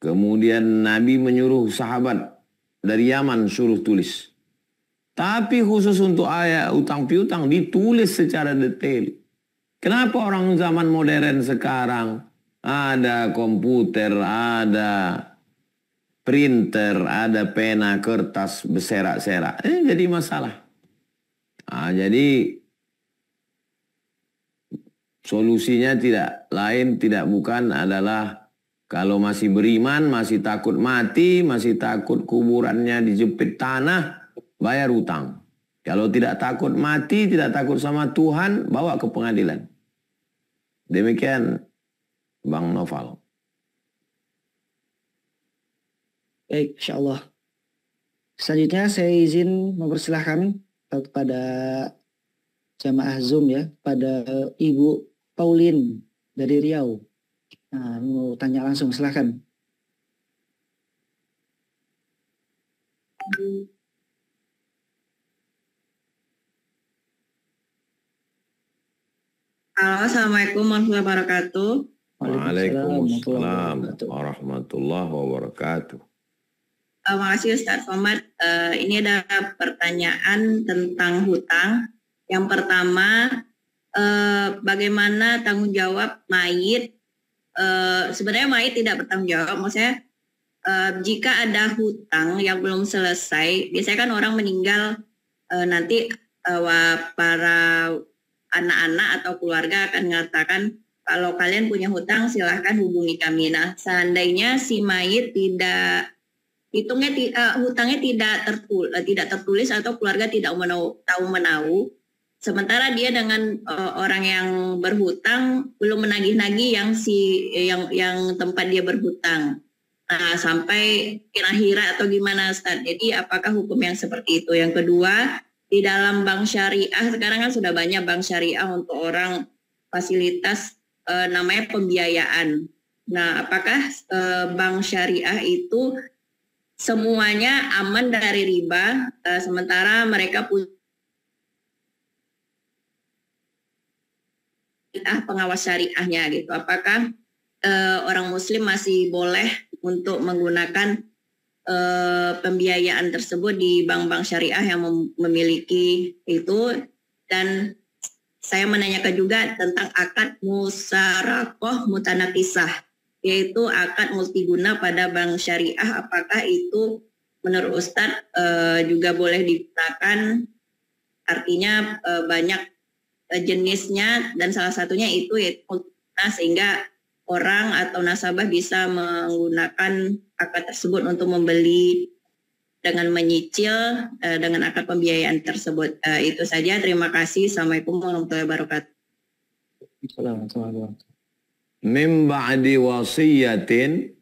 Kemudian Nabi menyuruh sahabat dari Yaman suruh tulis. Tapi khusus untuk ayat utang piutang ditulis secara detail. Kenapa orang zaman modern sekarang ada komputer, ada printer, ada pena, kertas, berserak-serak? Jadi masalah. Jadi solusinya tidak bukan adalah kalau masih beriman, masih takut mati, masih takut kuburannya dijepit tanah, bayar utang. Kalau tidak takut mati, tidak takut sama Tuhan, bawa ke pengadilan. Demikian Bang Noval. Baik, insya Allah. Selanjutnya saya izin mempersilahkan kepada jamaah Zoom ya, pada Ibu Pauline dari Riau. Nah, mau tanya langsung, silahkan. Halo, Assalamualaikum warahmatullahi wabarakatuh. Waalaikumsalam warahmatullahi wabarakatuh. Makasih Ustaz Somad. Ini ada pertanyaan tentang hutang. Yang pertama, bagaimana tanggung jawab mayit? Sebenarnya mayit tidak bertanggung jawab. Maksudnya jika ada hutang yang belum selesai, biasanya kan orang meninggal, nanti para anak-anak atau keluarga akan mengatakan kalau kalian punya hutang silahkan hubungi kami. Nah, seandainya si mayit hutangnya tidak tertulis atau keluarga tidak tahu menahu, sementara dia dengan orang yang berhutang belum menagih-nagih yang tempat dia berhutang. Nah, sampai kira-kira atau gimana Ustaz? Jadi apakah hukum yang seperti itu? Yang kedua, di dalam bank syariah sekarang kan sudah banyak bank syariah untuk orang fasilitas namanya pembiayaan. Nah, apakah bank syariah itu semuanya aman dari riba, sementara mereka punya pengawas syariahnya gitu? Apakah orang Muslim masih boleh untuk menggunakan pembiayaan tersebut di bank-bank syariah yang memiliki itu? Dan saya menanyakan juga tentang akad musyarakah mutanakisah, yaitu akad multiguna pada bank syariah. Apakah itu menurut Ustadz juga boleh digunakan? Artinya banyak jenisnya dan salah satunya itu yaitu multiguna, sehingga orang atau nasabah bisa menggunakan akad tersebut untuk membeli dengan menyicil dengan akad pembiayaan tersebut. Itu saja. Terima kasih. Assalamualaikum warahmatullahi wabarakatuh. Min ba'di wasiyatin,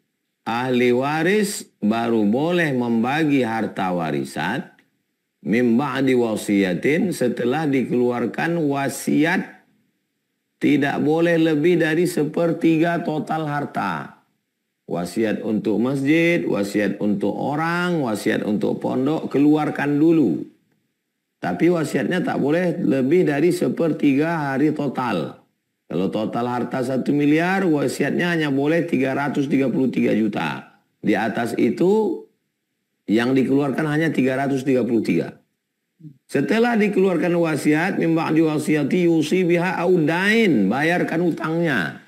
ahli waris baru boleh membagi harta warisan. Min ba'di wasiyatin, setelah dikeluarkan wasiat, tidak boleh lebih dari 1/3 total harta. Wasiat untuk masjid, wasiat untuk orang, wasiat untuk pondok, keluarkan dulu. Tapi wasiatnya tak boleh lebih dari 1/3 hari total. Kalau total harta 1 miliar, wasiatnya hanya boleh 333 juta. Di atas itu Yang dikeluarkan hanya 333. Setelah dikeluarkan wasiat, min ba'di wasiyati yusi biha audain, bayarkan utangnya.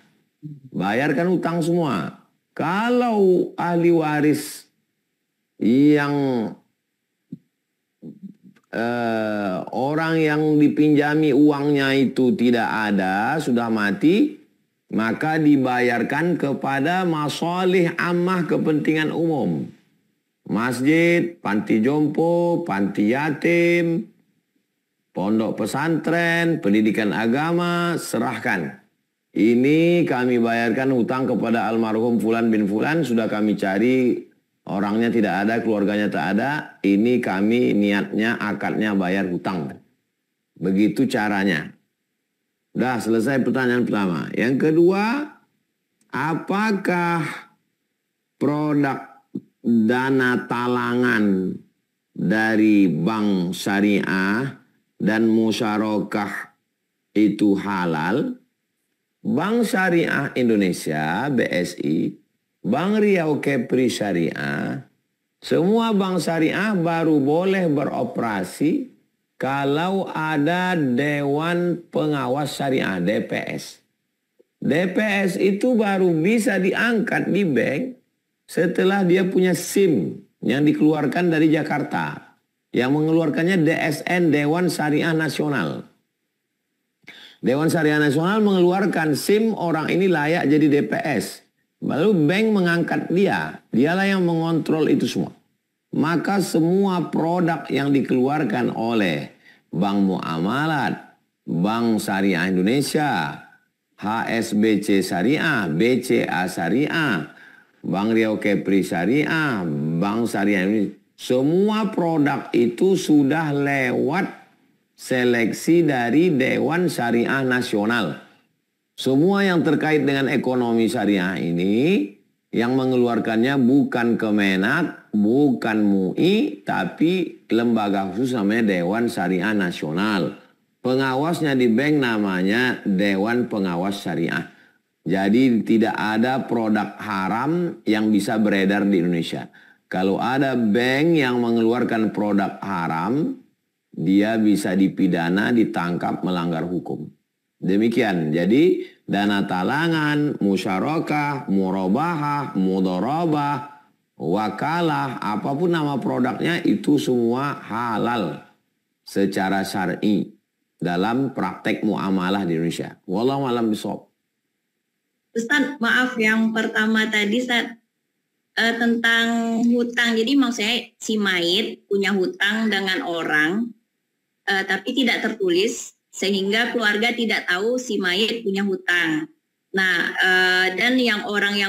Bayarkan utang semua. Kalau ahli waris yang orang yang dipinjami uangnya itu tidak ada, sudah mati, maka dibayarkan kepada masalih ammah, kepentingan umum. Masjid, panti jompo, panti yatim, pondok pesantren, pendidikan agama, serahkan. Ini kami bayarkan hutang kepada almarhum Fulan bin Fulan, sudah kami cari, orangnya tidak ada, keluarganya tak ada, ini kami niatnya, akadnya bayar hutang. Begitu caranya. Udah selesai pertanyaan pertama. Yang kedua, apakah produk dana talangan dari bank syariah dan musyarakah itu halal? Bank Syariah Indonesia, BSI, Bank Riau Kepri Syariah, semua bank syariah baru boleh beroperasi kalau ada Dewan Pengawas Syariah, DPS. DPS itu baru bisa diangkat di bank setelah dia punya SIM yang dikeluarkan dari Jakarta. Yang mengeluarkannya DSN, Dewan Syariah Nasional. Dewan Syariah Nasional mengeluarkan SIM, orang ini layak jadi DPS. Lalu bank mengangkat dia. Dialah yang mengontrol itu semua. Maka semua produk yang dikeluarkan oleh Bank Muamalat, Bank Syariah Indonesia, HSBC Syariah, BCA Syariah, Bank Riau Kepri Syariah, Bank Syariah Indonesia, semua produk itu sudah lewat seleksi dari Dewan Syariah Nasional. Semua yang terkait dengan ekonomi syariah ini, yang mengeluarkannya bukan Kemenak, bukan MUI, tapi lembaga khusus namanya Dewan Syariah Nasional. Pengawasnya di bank namanya Dewan Pengawas Syariah. Jadi tidak ada produk haram yang bisa beredar di Indonesia. Kalau ada bank yang mengeluarkan produk haram, dia bisa dipidana, ditangkap, melanggar hukum. Demikian. Jadi dana talangan, musyarakah, murabahah, mudharabah, wakalah, apapun nama produknya itu semua halal secara syar'i dalam praktek muamalah di Indonesia. Wallahu a'lam bishawab. Ustaz, maaf yang pertama tadi Ustaz, tentang hutang. Jadi maksudnya si mayit punya hutang dengan orang tapi tidak tertulis sehingga keluarga tidak tahu si mayit punya hutang. Nah, dan yang orang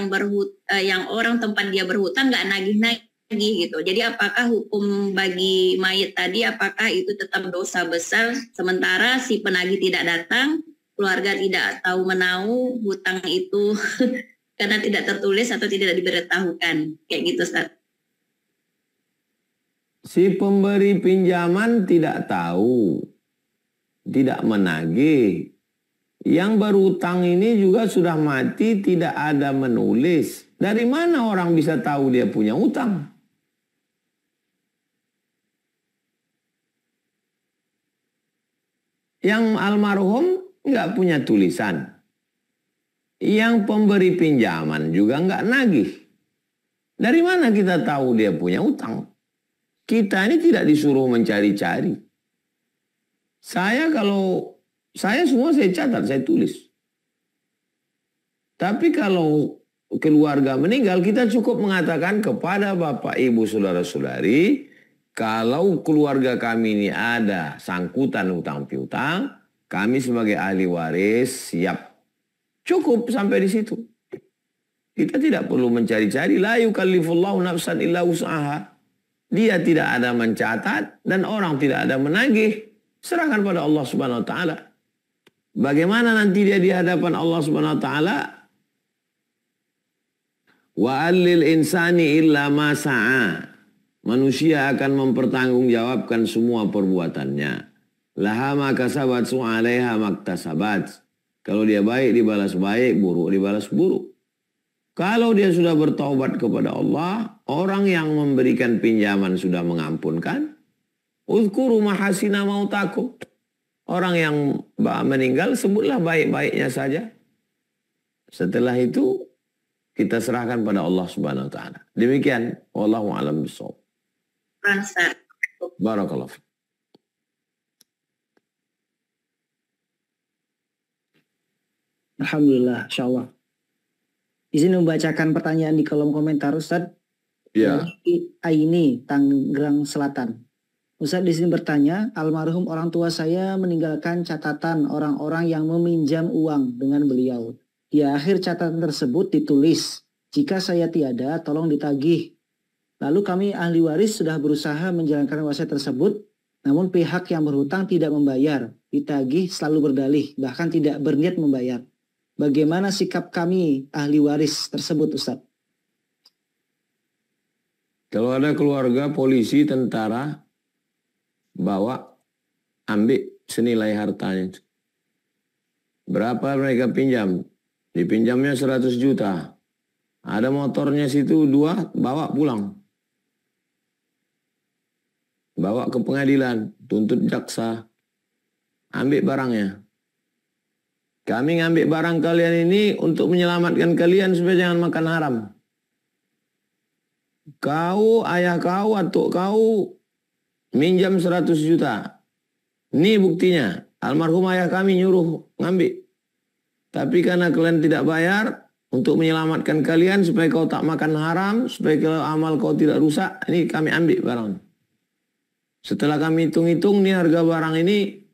tempat dia berhutang nggak nagih-nagih gitu. Jadi apakah hukum bagi mayit tadi, apakah itu tetap dosa besar sementara si penagih tidak datang, keluarga tidak tahu menahu hutang itu karena tidak tertulis atau tidak diberitahukan, kayak gitu Ustaz? Si pemberi pinjaman tidak tahu, tidak menagih. Yang berhutang ini juga sudah mati, tidak ada menulis. Dari mana orang bisa tahu dia punya hutang? Yang almarhum nggak punya tulisan. Yang pemberi pinjaman juga nggak nagih. Dari mana kita tahu dia punya hutang? Kita ini tidak disuruh mencari-cari. Saya semua saya catat, saya tulis. Tapi kalau keluarga meninggal, kita cukup mengatakan kepada Bapak, Ibu, Saudara-saudari, kalau keluarga kami ini ada sangkutan hutang piutang, kami sebagai ahli waris siap. Cukup sampai di situ. Kita tidak perlu mencari-cari. La yukallifullahu nafsan illa wus'aha. Dia tidak ada mencatat dan orang tidak ada menagih. Serahkan pada Allah Subhanahu wa taala. Bagaimana nanti dia di hadapan Allah Subhanahu wa taala? Wa allil insani illa ma sa'a. Manusia akan mempertanggungjawabkan semua perbuatannya. Laha ma kasabat wa 'alaiha maktasabat. Kalau dia baik dibalas baik, buruk dibalas buruk. Kalau dia sudah bertaubat kepada Allah, orang yang memberikan pinjaman sudah mengampunkan, uzkuru mahasina mautakum. Orang yang meninggal sebutlah baik-baiknya saja. Setelah itu kita serahkan pada Allah Subhanahu wa taala. Demikian, wallahu a'lam bishawab. Barakallahu fiik. Alhamdulillah, insyaallah. Izin membacakan pertanyaan di kolom komentar, Ustaz. Ya. Aini, Tangerang Selatan. Ustaz di sini bertanya, almarhum orang tua saya meninggalkan catatan orang-orang yang meminjam uang dengan beliau. Di akhir catatan tersebut ditulis, jika saya tiada, tolong ditagih. Lalu kami ahli waris sudah berusaha menjalankan wasiat tersebut, namun pihak yang berhutang tidak membayar. Ditagih selalu berdalih, bahkan tidak berniat membayar. Bagaimana sikap kami ahli waris tersebut, Ustaz? Kalau ada keluarga, polisi, tentara, bawa, ambil senilai hartanya. Berapa mereka pinjam? Dipinjamnya 100 juta. Ada motornya situ 2, bawa pulang. Bawa ke pengadilan, tuntut jaksa. Ambil barangnya. Kami ngambil barang kalian ini untuk menyelamatkan kalian supaya jangan makan haram. Kau, ayah kau, atuk kau minjam 100 juta. Ini buktinya. Almarhum ayah kami nyuruh ngambil. Tapi karena kalian tidak bayar, untuk menyelamatkan kalian supaya kau tak makan haram, supaya kalau amal kau tidak rusak, ini kami ambil barang. Setelah kami hitung-hitung, nih harga barang ini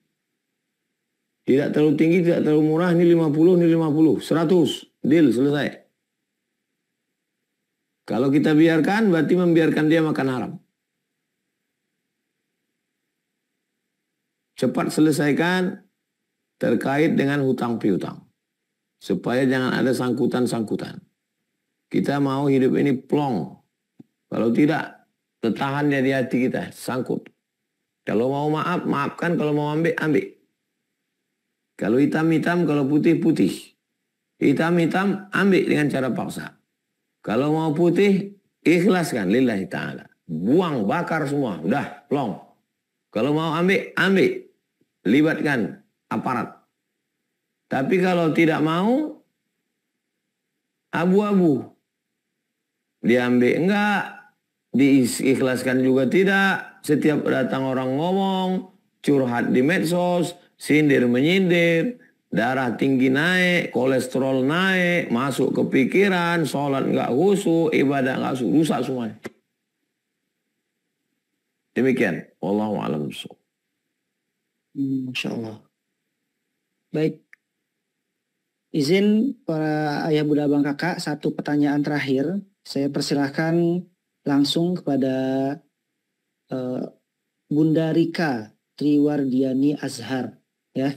tidak terlalu tinggi, tidak terlalu murah, ini 50, ini 50, 100, deal, selesai. Kalau kita biarkan, berarti membiarkan dia makan haram. Cepat selesaikan terkait dengan hutang piutang. Supaya jangan ada sangkutan-sangkutan. Kita mau hidup ini plong. Kalau tidak, tertahan dia di hati kita, sangkut. Kalau mau maaf, maafkan. Kalau mau ambil, ambil. Kalau hitam-hitam, kalau putih-putih. Hitam-hitam, ambil dengan cara paksa. Kalau mau putih, ikhlaskan lillahi ta'ala. Buang, bakar semua. Udah, plong. Kalau mau ambil, ambil. Libatkan aparat. Tapi kalau tidak mau, abu-abu. Diambil enggak, diikhlaskan juga tidak. Setiap datang orang ngomong, curhat di medsos, sindir menyindir, darah tinggi naik, kolesterol naik, masuk ke pikiran, sholat enggak khusyuk, ibadah enggak khusyuk, rusak semuanya. Demikian. Wallahu a'lam bishawab. Masya Allah. Baik. Izin para ayah bunda abang kakak, satu pertanyaan terakhir. Saya persilahkan langsung kepada Bunda Rika Triwardiani Azhar. Ya.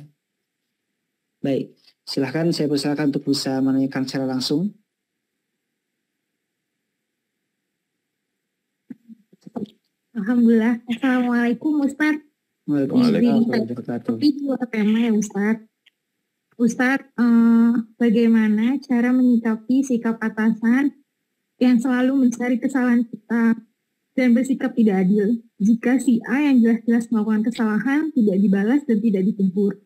Baik. Silahkan saya persilahkan untuk bisa menanyakan secara langsung. Alhamdulillah. Assalamualaikum Ustadz. Waalaikumsalam warahmatullahi wabarakatuh. Tapi dua tema ya Ustadz. Ustadz, bagaimana cara menyikapi sikap atasan yang selalu mencari kesalahan kita dan bersikap tidak adil jika si A yang jelas-jelas melakukan kesalahan tidak dibalas dan tidak ditegur.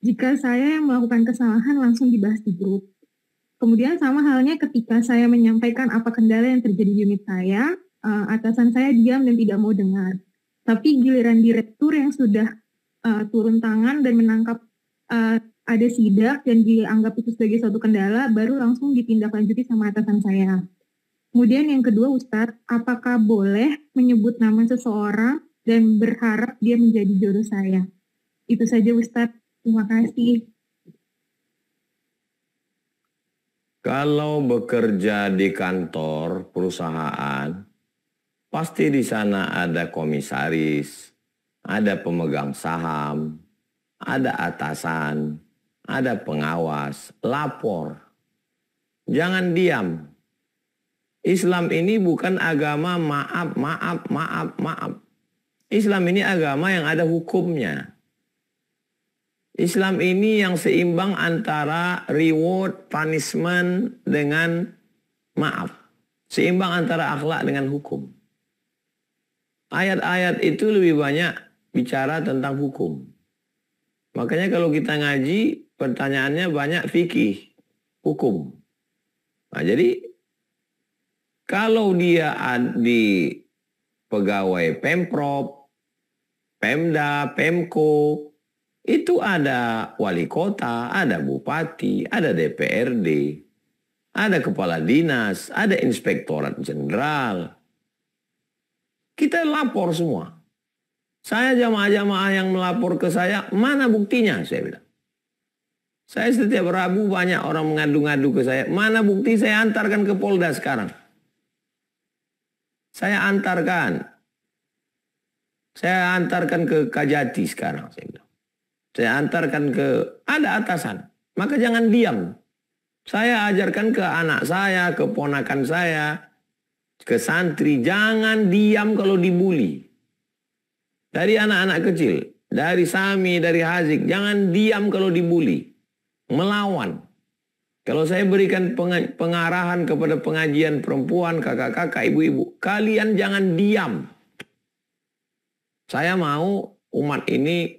Jika saya yang melakukan kesalahan langsung dibahas di grup. Kemudian sama halnya ketika saya menyampaikan apa kendala yang terjadi di unit saya, atasan saya diam dan tidak mau dengar. Tapi giliran direktur yang sudah turun tangan dan menangkap ada sidak dan dianggap itu sebagai suatu kendala, baru langsung ditindaklanjuti sama atasan saya. Kemudian yang kedua Ustadz, apakah boleh menyebut nama seseorang dan berharap dia menjadi jodoh saya? Itu saja Ustadz, terima kasih. Kalau bekerja di kantor perusahaan, pasti di sana ada komisaris, ada pemegang saham, ada atasan, ada pengawas, lapor. Jangan diam. Islam ini bukan agama maaf. Islam ini agama yang ada hukumnya. Islam ini yang seimbang antara reward, punishment dengan Maaf. Seimbang antara akhlak dengan hukum. Ayat-ayat itu lebih banyak bicara tentang hukum. Makanya kalau kita ngaji, pertanyaannya banyak fikih, hukum. Nah, jadi kalau dia di pegawai Pemprov, Pemda, Pemko, itu ada wali kota, ada bupati, ada DPRD, ada kepala dinas, ada inspektorat jenderal. Kita lapor semua. Saya jamaah-jamaah yang melapor ke saya, mana buktinya? Saya bilang. Saya setiap Rabu banyak orang mengadu-ngadu ke saya. Mana bukti? Saya antarkan ke Polda sekarang. Saya antarkan ke Kajati sekarang. Saya antarkan ke, ada atasan. Maka jangan diam. Saya ajarkan ke anak saya, ke ponakan saya, ke santri. Jangan diam kalau dibully. Dari anak-anak kecil, dari Sami, dari Hazik, jangan diam kalau dibully. Melawan. Kalau saya berikan pengarahan kepada pengajian perempuan, kakak-kakak, ibu-ibu, kalian jangan diam. Saya mau umat ini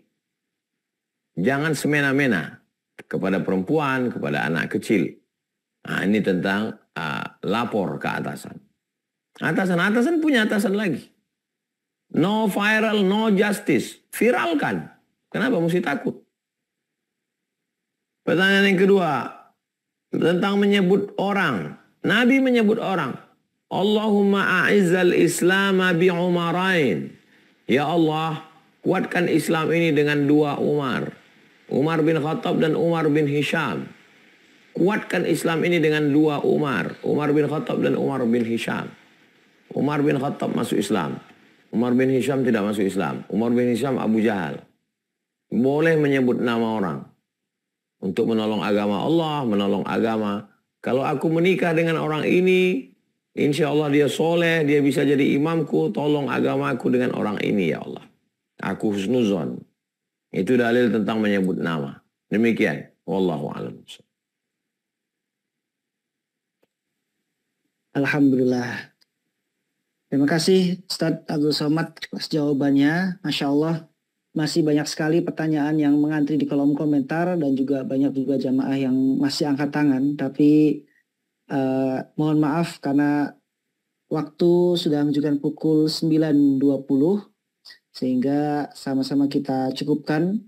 jangan semena-mena kepada perempuan, kepada anak kecil. Nah, ini tentang lapor ke atasan. Atasan punya atasan lagi. No viral, no justice. Viralkan. Kenapa mesti takut? Pertanyaan yang kedua. Tentang menyebut orang. Nabi menyebut orang. Allahumma a'izzal islama bi'umarain. Ya Allah, kuatkan Islam ini dengan dua Umar. Umar bin Khattab dan Umar bin Hisham. Kuatkan Islam ini dengan dua Umar. Umar bin Khattab dan Umar bin Hisham. Umar bin Khattab masuk Islam. Umar bin Hisham tidak masuk Islam. Umar bin Hisham Abu Jahal. Boleh menyebut nama orang. Untuk menolong agama Allah, menolong agama. Kalau aku menikah dengan orang ini, insya Allah dia soleh, dia bisa jadi imamku, tolong agamaku dengan orang ini ya Allah. Aku husnuzon. Itu dalil tentang menyebut nama. Demikian. Wallahu a'lam. Alhamdulillah. Terima kasih Ustadz Abdul Somad atas jawabannya. Masya Allah, masih banyak sekali pertanyaan yang mengantri di kolom komentar dan juga banyak juga jamaah yang masih angkat tangan. Tapi mohon maaf karena waktu sudah menunjukkan pukul 9.20 sehingga sama-sama kita cukupkan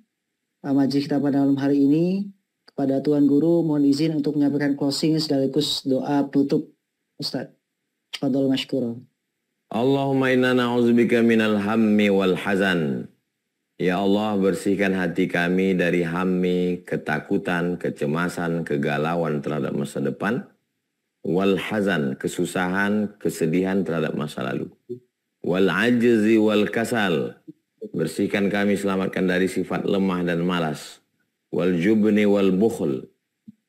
majelis kita pada malam hari ini. Kepada Tuan Guru mohon izin untuk menyampaikan closing sekaligus doa penutup. Ustadz, fadhol mashkura. Allahumma inna na'udzubika minal hammi wal hazan. Ya Allah, bersihkan hati kami dari hammi, ketakutan, kecemasan, kegalauan terhadap masa depan. Wal hazan, kesusahan, kesedihan terhadap masa lalu. Wal ajzi wal kasal. Bersihkan kami, selamatkan dari sifat lemah dan malas. Wal jubni wal bukhl.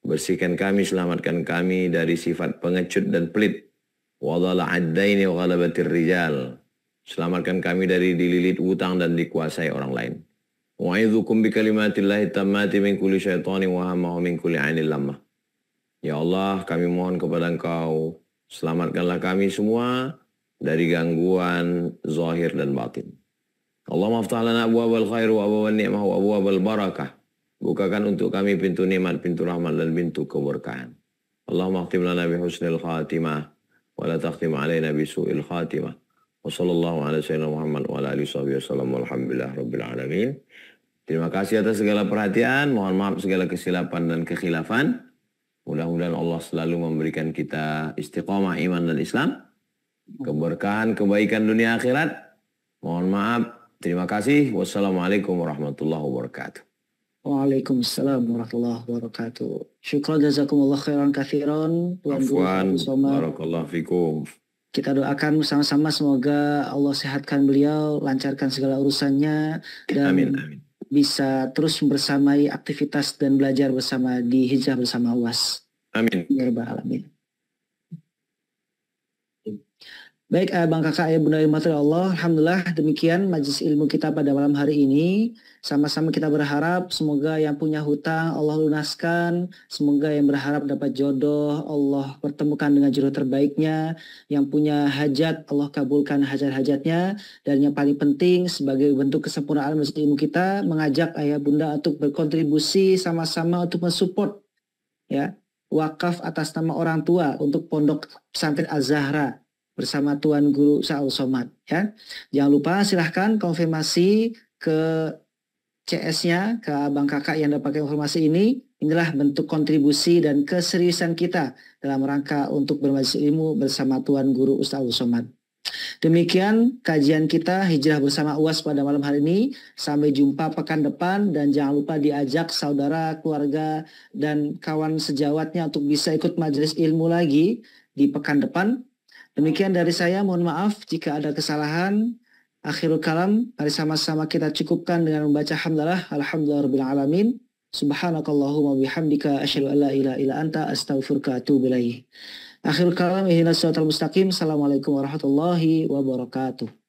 Bersihkan kami, selamatkan kami dari sifat pengecut dan pelit. Wadala addaini wa ghalabatir rijal. Selamatkan kami dari dililit utang dan dikuasai orang lain. Wa'idzukum bi kalimatillahi tammati min kulli syaitani wa hamma wa min kulli 'ainil lamah. Ya Allah, kami mohon kepada Engkau, selamatkanlah kami semua dari gangguan zahir dan batin. Allahumma aftah lana abwaabal khair wa abwaabal ni'mah wa abwaabal barakah. Bukakan untuk kami pintu nikmat, pintu rahmat dan pintu keberkahan. Allahumma akhtim lana bi husnil khatimah. Wala takhtim alaina bisu'il khatimah. Wa sallallahu ala sayyidina Muhammad wa ala alihi wasallam walhamdulillah rabbil alamin. Terima kasih atas segala perhatian. Mohon maaf segala kesilapan dan kekhilafan. Mudah-mudahan Allah selalu memberikan kita istiqamah iman dan Islam. Keberkahan, kebaikan dunia akhirat. Mohon maaf. Terima kasih. Wassalamualaikum warahmatullahi wabarakatuh. Waalaikumsalam warahmatullahi wabarakatuh. Syukran jazakumullah khairan kathiran. Afwan, barakallahu fikum. Kita doakan bersama-sama semoga Allah sehatkan beliau, lancarkan segala urusannya, dan amin. Bisa terus bersamai aktivitas dan belajar bersama di hijrah bersama UAS. Amin. Ya Rabbal Alamin. Baik, Bang Kakak, Bunda Rahmati Allah, alhamdulillah demikian majelis ilmu kita pada malam hari ini. Sama-sama kita berharap semoga yang punya hutang Allah lunaskan, semoga yang berharap dapat jodoh Allah pertemukan dengan jodoh terbaiknya, yang punya hajat Allah kabulkan hajat-hajatnya, dan yang paling penting sebagai bentuk kesempurnaan majelis ilmu kita mengajak ayah bunda untuk berkontribusi sama-sama untuk mensupport ya wakaf atas nama orang tua untuk Pondok Pesantren Az-Zahra bersama Tuan Guru Ustaz Abdul Somad ya. Jangan lupa silahkan konfirmasi ke CS-nya, ke Abang Kakak yang dapat informasi ini. Inilah bentuk kontribusi dan keseriusan kita dalam rangka untuk bermajelis ilmu bersama Tuan Guru Ustaz Abdul Somad. Demikian kajian kita Hijrah bersama UAS pada malam hari ini. Sampai jumpa pekan depan dan jangan lupa diajak saudara, keluarga, dan kawan sejawatnya untuk bisa ikut majelis ilmu lagi di pekan depan. Demikian dari saya, mohon maaf jika ada kesalahan. Akhirul kalam, mari sama-sama kita cukupkan dengan membaca hamdalah, alhamdulillahirabbil alamin. Subhanakallahumma bihamdika asyhadu an la ilaha illa anta astaghfiruka wa atubu ilaik. Akhirul kalam, ihdinas siratal mustaqim. Assalamualaikum warahmatullahi wabarakatuh.